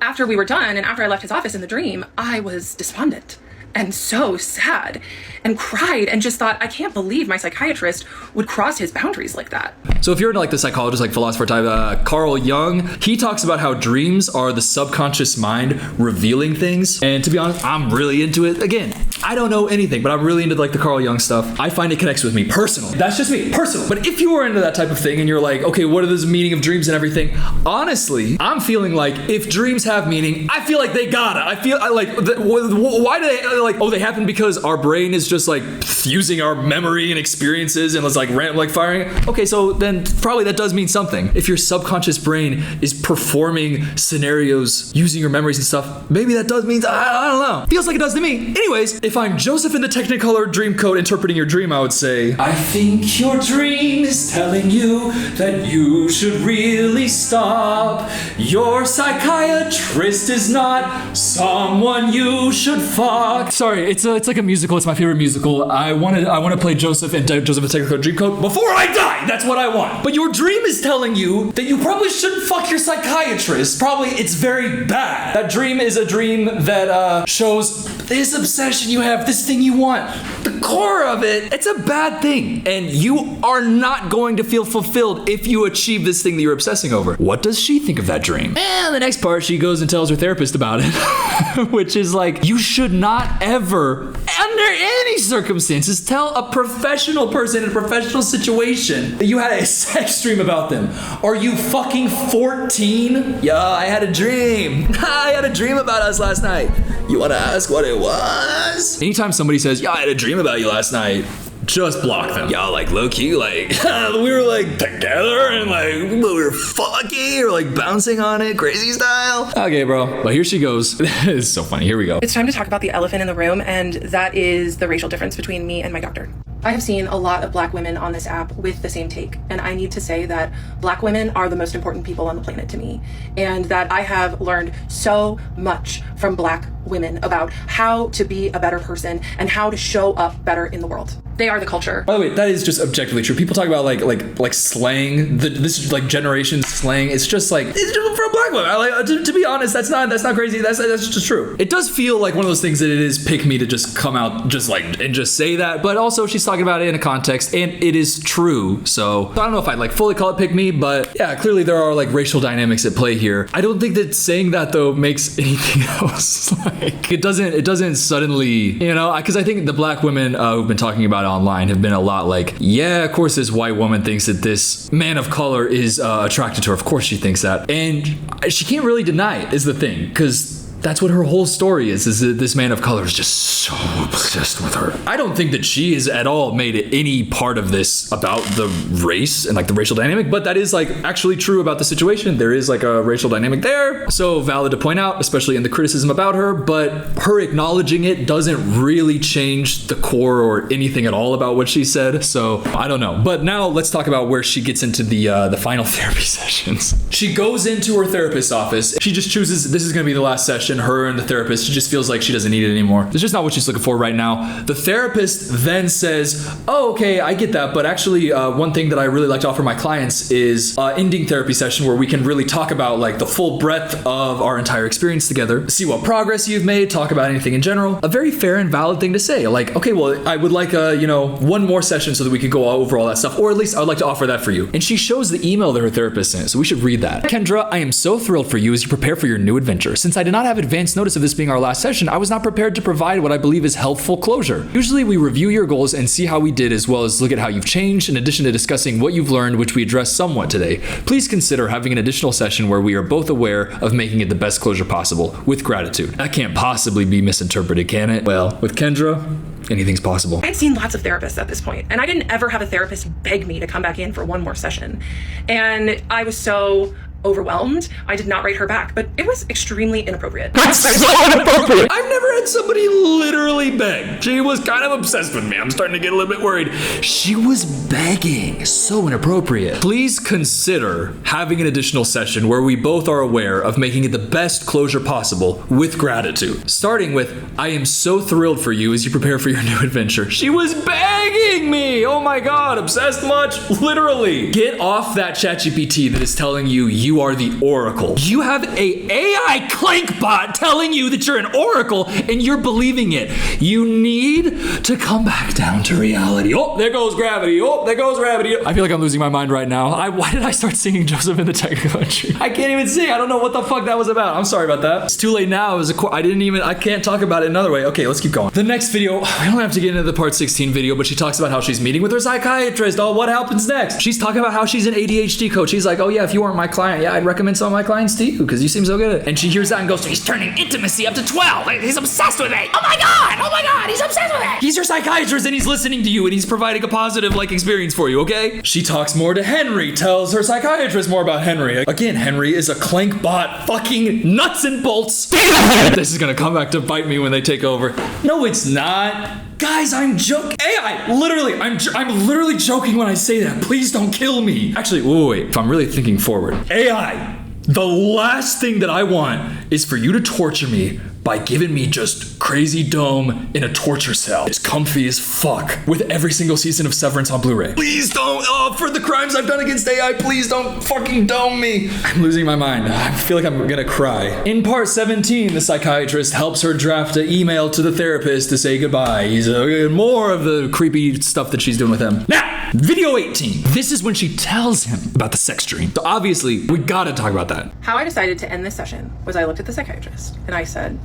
after we were done and after I left his office in the dream, I was despondent and so sad and cried and just thought, I can't believe my psychiatrist would cross his boundaries like that. So if you're into like the psychologist, like philosopher type, Carl Jung, he talks about how dreams are the subconscious mind revealing things. And to be honest, I'm really into it. Again, I don't know anything, but I'm really into like the Carl Jung stuff. I find it connects with me personally. That's just me, personally. But if you are into that type of thing and you're like, okay, what is the meaning of dreams and everything? Honestly, I'm feeling like if dreams have meaning, I feel like they gotta. I feel like, why do they, like, oh, they happen because our brain is just like fusing our memory and experiences and it's like like firing. Okay, so then probably that does mean something. If your subconscious brain is performing scenarios using your memories and stuff, maybe that does mean, I don't know. Feels like it does to me. Anyways, if I'm Joseph in the Technicolor Dreamcoat interpreting your dream, I would say, I think your dream is telling you that you should really stop. Your psychiatrist is not someone you should fuck. Sorry, it's like a musical. It's my favorite musical. I want to play Joseph in Joseph in the Technicolor Dreamcoat before I die. That's what I want. But your dream is telling you that you probably shouldn't fuck your psychiatrist. Probably it's very bad. That dream is a dream that shows this obsession you have, this thing you want. The core of it, it's a bad thing. And you are not going to feel fulfilled if you achieve this thing that you're obsessing over. What does she think of that dream? And the next part, she goes and tells her therapist about it, which is like, you should not ever, under any circumstances, tell a professional person in a professional situation that you had a sex dream about them. Are you fucking 14? Yeah, I had a dream. I had a dream about us last night. You want to ask what it was? Anytime somebody says, yeah, I had a dream about you last night, just block them. Y'all like low key, like we were like together and like we were fucking or like bouncing on it, crazy style. Okay, bro. But here she goes. It's so funny. Here we go. It's time to talk about the elephant in the room, and that is the racial difference between me and my doctor. I have seen a lot of Black women on this app with the same take, and I need to say that Black women are the most important people on the planet to me, and that I have learned so much from Black women about how to be a better person and how to show up better in the world. They are the culture. By the way, that is just objectively true. People talk about like slang. This is like generation slang. It's just like it's just for a Black woman. To be honest, that's not crazy. That's just true. It does feel like one of those things that it is pick me to just come out just like and just say that. But also she's talking about it in a context, and it is true. So I don't know if I'd like fully call it pick me, but yeah, clearly there are like racial dynamics at play here. I don't think that saying that though makes anything else. Like it doesn't suddenly, you know, because I think the Black women who've been talking about it online have been a lot like, yeah, of course this white woman thinks that this man of color is attracted to her. Of course she thinks that, and she can't really deny it is the thing, because that's what her whole story is that this man of color is just so obsessed with her. I don't think that she has at all made it any part of this about the race and like the racial dynamic, but that is like actually true about the situation. There is like a racial dynamic there. So valid to point out, especially in the criticism about her, but her acknowledging it doesn't really change the core or anything at all about what she said. So I don't know. But now let's talk about where she gets into the final therapy sessions. She goes into her therapist's office. She just chooses, this is going to be the last session. Her and the therapist, she just feels like she doesn't need it anymore. It's just not what she's looking for right now. The therapist then says, oh, okay, I get that, but actually one thing that I really like to offer my clients is ending therapy session where we can really talk about like the full breadth of our entire experience together, see what progress you've made, talk about anything in general. A very fair and valid thing to say. Like, okay, well, I would like one more session so that we could go over all that stuff, or at least I would like to offer that for you. And she shows the email that her therapist sent, so we should read that. Kendra, I am so thrilled for you as you prepare for your new adventure. Since I did not have advance notice of this being our last session, I was not prepared to provide what I believe is helpful closure. Usually we review your goals and see how we did, as well as look at how you've changed, in addition to discussing what you've learned, which we addressed somewhat today. Please consider having an additional session where we are both aware of making it the best closure possible, with gratitude. That can't possibly be misinterpreted, can it? Well, with Kendra, anything's possible. I've seen lots of therapists at this point, and I didn't ever have a therapist beg me to come back in for one more session. And I was so overwhelmed. I did not write her back, but it was extremely inappropriate. That's so inappropriate. I've never had somebody literally beg. She was kind of obsessed with me. I'm starting to get a little bit worried. She was begging. So inappropriate. Please consider having an additional session where we both are aware of making it the best closure possible with gratitude. Starting with, I am so thrilled for you as you prepare for your new adventure. She was begging me. Oh my God, obsessed much? Literally. Get off that ChatGPT that is telling you are the Oracle. You have a AI clank bot telling you that you're an Oracle and you're believing it. You need to come back down to reality. Oh, there goes gravity. Oh, there goes gravity. I feel like I'm losing my mind right now. Why did I start singing Joseph in the Technology? I can't even sing. I don't know what the fuck that was about. I'm sorry about that. It's too late now. It was I can't talk about it another way. Okay, let's keep going. The next video, we don't have to get into the part 16 video, but she talks about how she's meeting with her psychiatrist. Oh, what happens next? She's talking about how she's an ADHD coach. She's like, oh yeah, if you weren't my client, yeah, I'd recommend some of my clients to you because you seem so good. And she hears that and goes, he's turning intimacy up to 12. He's obsessed with it. Oh my God, he's obsessed with it. He's your psychiatrist and he's listening to you and he's providing a positive experience for you, okay? She talks more to Henry, tells her psychiatrist more about Henry. Again, Henry is a clank bot, fucking nuts and bolts. This is gonna come back to bite me when they take over. No, it's not. Guys, I'm joking. AI, literally, I'm literally joking when I say that. Please don't kill me. Actually, wait. If I'm really thinking forward, AI, the last thing that I want is for you to torture me by giving me just crazy dome in a torture cell. It's comfy as fuck with every single season of Severance on Blu-ray. Please don't, for the crimes I've done against AI, please don't fucking dome me. I'm losing my mind. I feel like I'm gonna cry. In part 17, the psychiatrist helps her draft an email to the therapist to say goodbye. He's more of the creepy stuff that she's doing with him. Now, video 18. This is when she tells him about the sex dream. So obviously, we gotta talk about that. How I decided to end this session was I looked at the psychiatrist and I said,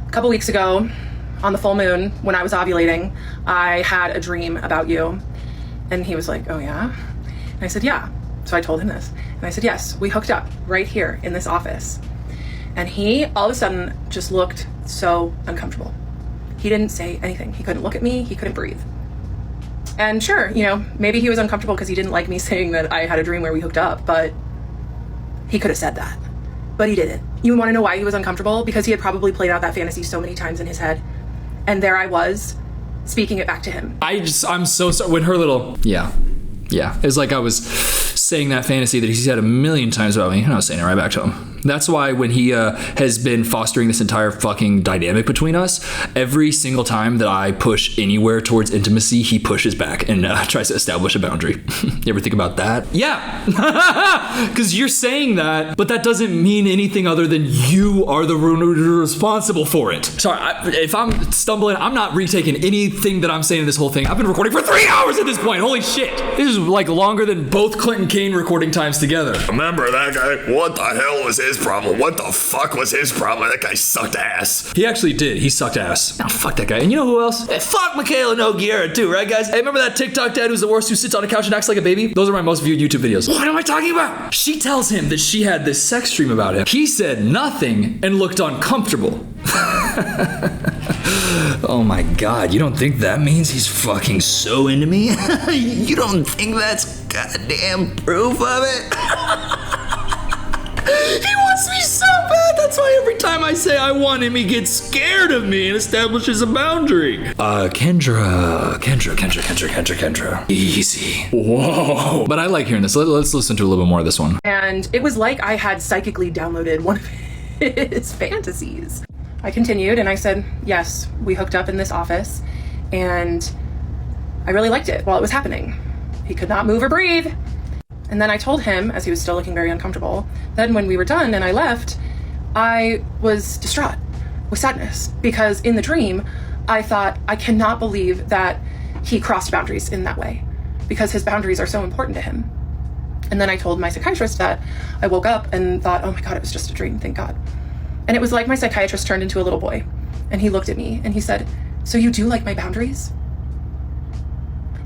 a couple weeks ago, on the full moon, when I was ovulating, I had a dream about you. And he was like, oh yeah? And I said, yeah. So I told him this. And I said, yes, we hooked up right here in this office. And he, all of a sudden, just looked so uncomfortable. He didn't say anything. He couldn't look at me. He couldn't breathe. And sure, maybe he was uncomfortable because he didn't like me saying that I had a dream where we hooked up, but he could have said that. But he didn't. You want to know why he was uncomfortable? Because he had probably played out that fantasy so many times in his head. And there I was, speaking it back to him. I'm so sorry. When her little, yeah. It was like I was saying that fantasy that he's had a million times about me, and I was saying it right back to him. That's why when he has been fostering this entire fucking dynamic between us, every single time that I push anywhere towards intimacy, he pushes back and tries to establish a boundary. You ever think about that? Yeah. Because you're saying that, but that doesn't mean anything other than you are the responsible for it. Sorry, if I'm stumbling, I'm not retaking anything that I'm saying in this whole thing. I've been recording for 3 hours at this point. Holy shit. This is like longer than both Clint and Kane recording times together. Remember that guy? What the hell was his problem? What the fuck was his problem? That guy sucked ass. He actually did. He sucked ass. Oh, fuck that guy. And you know who else? Hey, fuck Michaela Nogueira too, right guys? Hey, remember that TikTok dad who's the worst who sits on a couch and acts like a baby? Those are my most viewed YouTube videos. What am I talking about? She tells him that she had this sex dream about him. He said nothing and looked uncomfortable. Oh my God, you don't think that means he's fucking so into me? You don't think that's goddamn proof of it? He wants me so bad. That's why every time I say I want him, he gets scared of me and establishes a boundary. Kendra. Easy. Whoa. But I like hearing this. Let's listen to a little bit more of this one. And it was like I had psychically downloaded one of his fantasies. I continued and I said, yes, we hooked up in this office and I really liked it while it was happening. He could not move or breathe. And then I told him, as he was still looking very uncomfortable, then when we were done and I left, I was distraught with sadness because in the dream, I thought, I cannot believe that he crossed boundaries in that way because his boundaries are so important to him. And then I told my psychiatrist that I woke up and thought, oh my God, it was just a dream, thank God. And it was like my psychiatrist turned into a little boy and he looked at me and he said, so you do like my boundaries?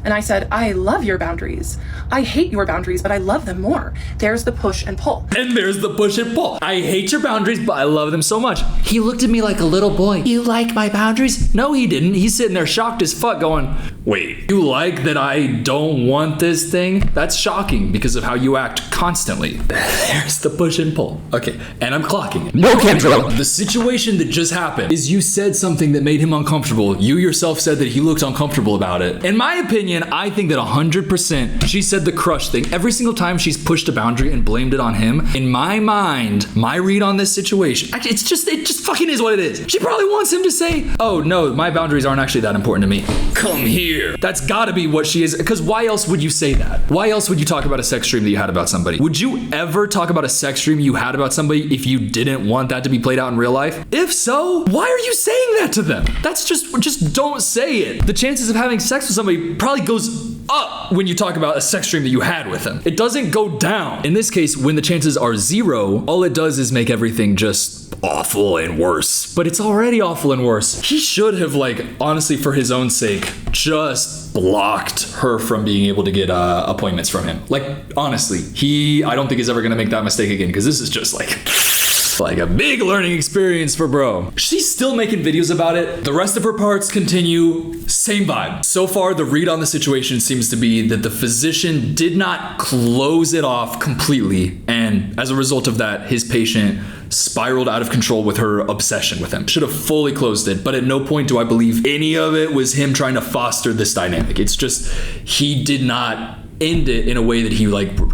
And I said, I love your boundaries. I hate your boundaries, but I love them more. There's the push and pull. And there's the push and pull. I hate your boundaries, but I love them so much. He looked at me like a little boy. You like my boundaries? No, he didn't. He's sitting there shocked as fuck going, Wait. You like that I don't want this thing? That's shocking because of how you act constantly. There's the push and pull. Okay, and I'm clocking it. No, Kendra. The situation that just happened is you said something that made him uncomfortable. You yourself said that he looked uncomfortable about it. In my opinion, I think that 100% she said the crush thing. Every single time she's pushed a boundary and blamed it on him, in my mind, my read on this situation, actually, it just fucking is what it is. She probably wants him to say, oh no, my boundaries aren't actually that important to me. Come here. That's gotta be what she is, because why else would you say that? Why else would you talk about a sex dream that you had about somebody? Would you ever talk about a sex dream you had about somebody if you didn't want that to be played out in real life? If so, why are you saying that to them? That's just don't say it. The chances of having sex with somebody probably goes up when you talk about a sex dream that you had with them. It doesn't go down. In this case, when the chances are 0, all it does is make everything just awful and worse. But it's already awful and worse. He should have, like, honestly, for his own sake, just blocked her from being able to get appointments from him. Like, honestly, I don't think he's ever gonna make that mistake again, because this is just like a big learning experience for bro. She's still making videos about it. The rest of her parts continue, same vibe. So far, the read on the situation seems to be that the physician did not close it off completely, and as a result of that, his patient spiraled out of control with her obsession with him. Should have fully closed it, but at no point do I believe any of it was him trying to foster this dynamic. It's just, he did not end it in a way that he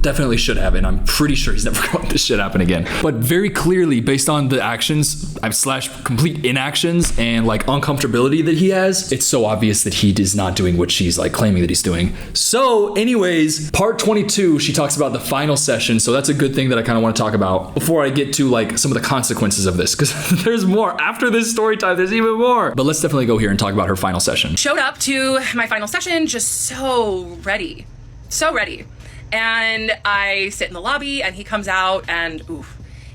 definitely should have, and I'm pretty sure he's never gonna let this shit happen again. But very clearly, based on the actions / complete inactions and uncomfortability that he has, it's so obvious that he is not doing what she's claiming that he's doing. So anyways, part 22, she talks about the final session, so that's a good thing that I kind of want to talk about before I get to some of the consequences of this, because there's more after this story time. There's even more, but let's definitely go here and talk about her final session. Showed up to my final session just so ready. And I sit in the lobby and he comes out and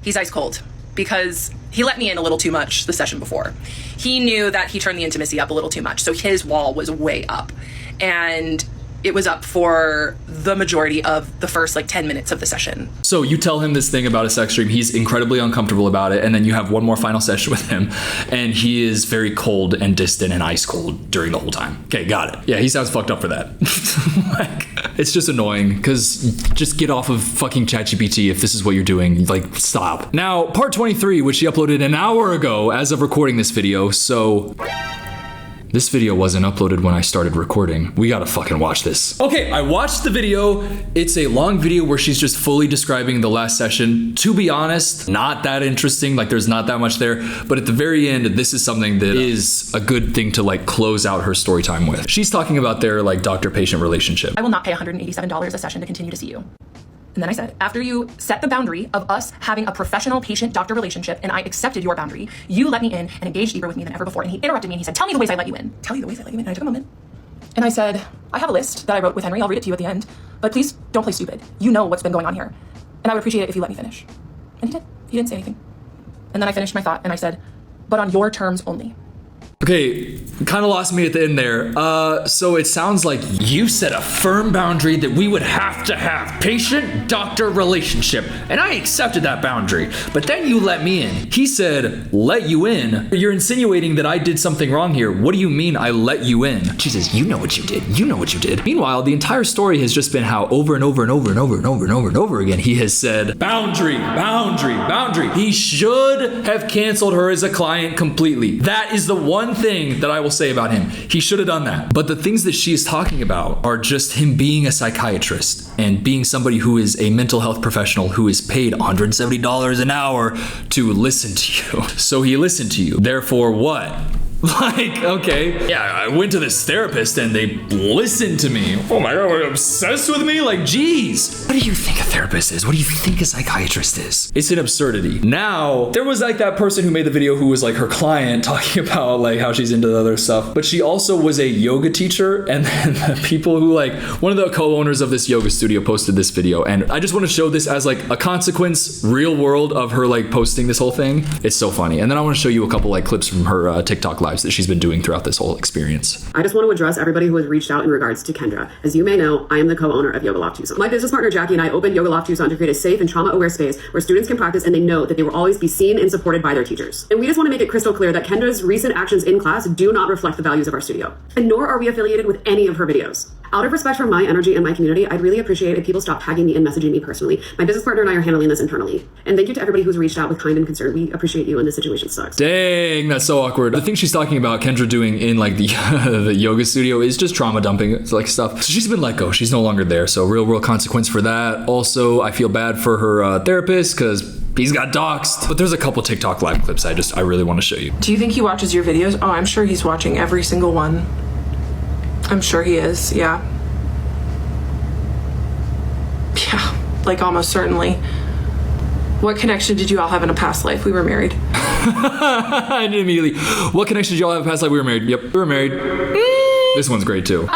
he's ice cold because he let me in a little too much the session before. He knew that he turned the intimacy up a little too much, so his wall was way up. And it was up for the majority of the first 10 minutes of the session. So you tell him this thing about a sex dream, he's incredibly uncomfortable about it, and then you have one more final session with him, and he is very cold and distant and ice cold during the whole time. Okay, got it. Yeah, he sounds fucked up for that. It's just annoying, because just get off of fucking ChatGPT if this is what you're doing. Stop. Now, part 23, which she uploaded an hour ago as of recording this video, so this video wasn't uploaded when I started recording. We gotta fucking watch this. Okay, I watched the video. It's a long video where she's just fully describing the last session. To be honest, not that interesting. There's not that much there. But at the very end, this is something that is a good thing to close out her story time with. She's talking about their doctor-patient relationship. I will not pay $187 a session to continue to see you. And then I said, after you set the boundary of us having a professional patient-doctor relationship and I accepted your boundary, you let me in and engaged deeper with me than ever before. And he interrupted me and he said, tell me the ways I let you in. Tell you the ways I let you in. And I took a moment. And I said, I have a list that I wrote with Henry. I'll read it to you at the end. But please don't play stupid. You know what's been going on here. And I would appreciate it if you let me finish. And he did. He didn't say anything. And then I finished my thought and I said, but on your terms only. Okay, kind of lost me at the end there. So it sounds like you set a firm boundary that we would have to have patient-doctor relationship, and I accepted that boundary, but then you let me in. He said, let you in? You're insinuating that I did something wrong here. What do you mean I let you in? She says, you know what you did. You know what you did. Meanwhile, the entire story has just been how over and over and over and over and over and over and over again, he has said, boundary, boundary, boundary. He should have canceled her as a client completely. That is the one thing that I will say about him. He should have done that. But the things that she is talking about are just him being a psychiatrist and being somebody who is a mental health professional who is paid $170 an hour to listen to you. So he listened to you. Therefore, what? Okay, yeah, I went to this therapist and they listened to me. Oh my God, are you obsessed with me? Geez. What do you think a therapist is? What do you think a psychiatrist is? It's an absurdity. Now, there was that person who made the video who was her client talking about how she's into the other stuff, but she also was a yoga teacher, and then the people who one of the co-owners of this yoga studio posted this video, and I just want to show this as a consequence, real world of her posting this whole thing. It's so funny. And then I want to show you a couple clips from her TikTok live lives that she's been doing throughout this whole experience. I just want to address everybody who has reached out in regards to Kendra. As you may know, I am the co-owner of Yoga Loft Tucson. My business partner Jackie and I opened Yoga Loft Tucson to create a safe and trauma-aware space where students can practice and they know that they will always be seen and supported by their teachers. And we just want to make it crystal clear that Kendra's recent actions in class do not reflect the values of our studio, and nor are we affiliated with any of her videos. Out of respect for my energy and my community, I'd really appreciate if people stop tagging me and messaging me personally. My business partner and I are handling this internally. And thank you to everybody who's reached out with kind and concern. We appreciate you, and this situation sucks. Dang, that's so awkward. The thing she's talking about Kendra doing in like the the yoga studio is just trauma dumping, like stuff. So she's been let go. She's no longer there. So real world consequence for that. Also, I feel bad for her therapist because he's got doxxed. But there's a couple TikTok live clips I really want to show you. Do you think he watches your videos? Oh, I'm sure he's watching every single one. I'm sure he is, yeah. Yeah, like almost certainly. What connection did you all have in a past life? We were married. I did immediately. What connection did y'all have in a past life? We were married. Yep, we were married. This one's great too.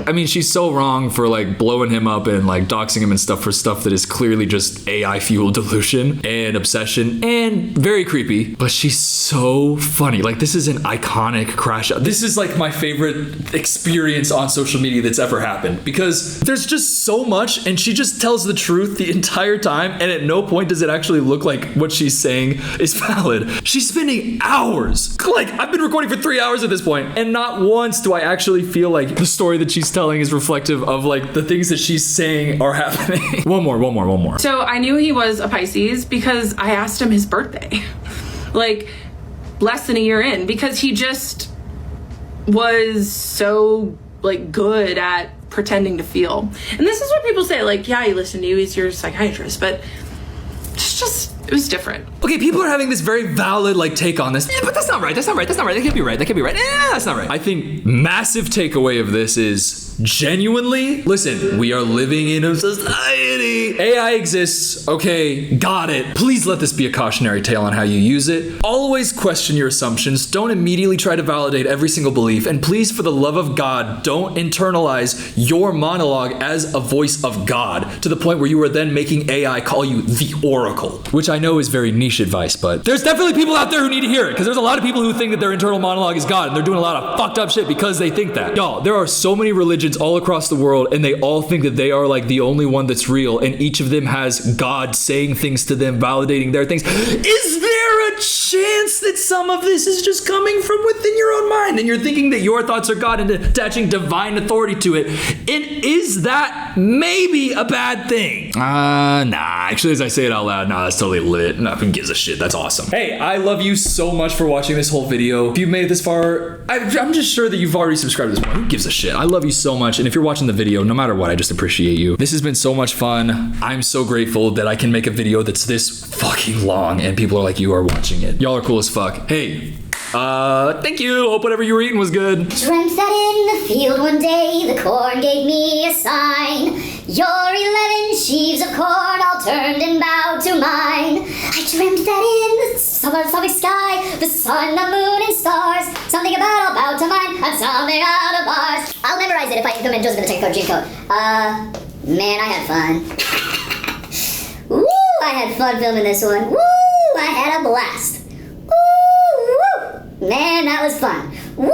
I mean, she's so wrong for like blowing him up and like doxing him and stuff for stuff that is clearly just AI fueled delusion and obsession and very creepy. But she's so funny. Like, this is an iconic crash out. This is like my favorite experience on social media that's ever happened because there's just so much and she just tells the truth the entire time, and at no point does it actually look like what she's saying is valid. She's spending hours. Like, I've been recording for 3 hours at this point, and not once do I actually feel like the story that she's telling is reflective of like the things that she's saying are happening. One more. So I knew he was a Pisces because I asked him his birthday, like less than a year in, because he just was so like good at pretending to feel. And this is what people say, like, yeah, he listened to you, he's your psychiatrist, but it was different. Okay, people are having this very valid like take on this. Yeah, but that's not right. That can't be right. That's not right. I think massive takeaway of this is genuinely, listen, we are living in a society. AI exists. Okay, got it. Please let this be a cautionary tale on how you use it. Always question your assumptions. Don't immediately try to validate every single belief. And please, for the love of God, don't internalize your monologue as a voice of God to the point where you are then making AI call you the Oracle, which I know is very niche advice, but there's definitely people out there who need to hear it, because there's a lot of people who think that their internal monologue is God, and they're doing a lot of fucked up shit because they think that. Y'all, there are so many religions all across the world, and they all think that they are like the only one that's real, and each of them has God saying things to them, validating their things. Is there a chance that some of this is just coming from within your own mind, and you're thinking that your thoughts are God and attaching divine authority to it? And is that maybe a bad thing? Nah, actually, as I say it out loud, nah, that's totally lit. Nothing gives a shit. That's awesome. Hey, I love you so much for watching this whole video. If you've made it this far, I'm just sure that you've already subscribed to this one. Who gives a shit? I love you so much. And if you're watching the video, no matter what, I just appreciate you. This has been so much fun. I'm so grateful that I can make a video that's this fucking long and people are like, you are watching it. Y'all are cool as fuck. Hey, thank you. Hope whatever you were eating was good. Dreamt that in the field one day the corn gave me a sign. Your 11 sheaves of corn all turned and bowed to mine. I dreamt that in the summer sky, the sun, the moon, and stars, something about all bowed to mine and something out of bars. I'll memorize it if I can come in. Joe's gonna take code, G code. Man, I had fun. Woo, I had fun filming this one. Woo, I had a blast. Woo, woo. Man, that was fun. Woo!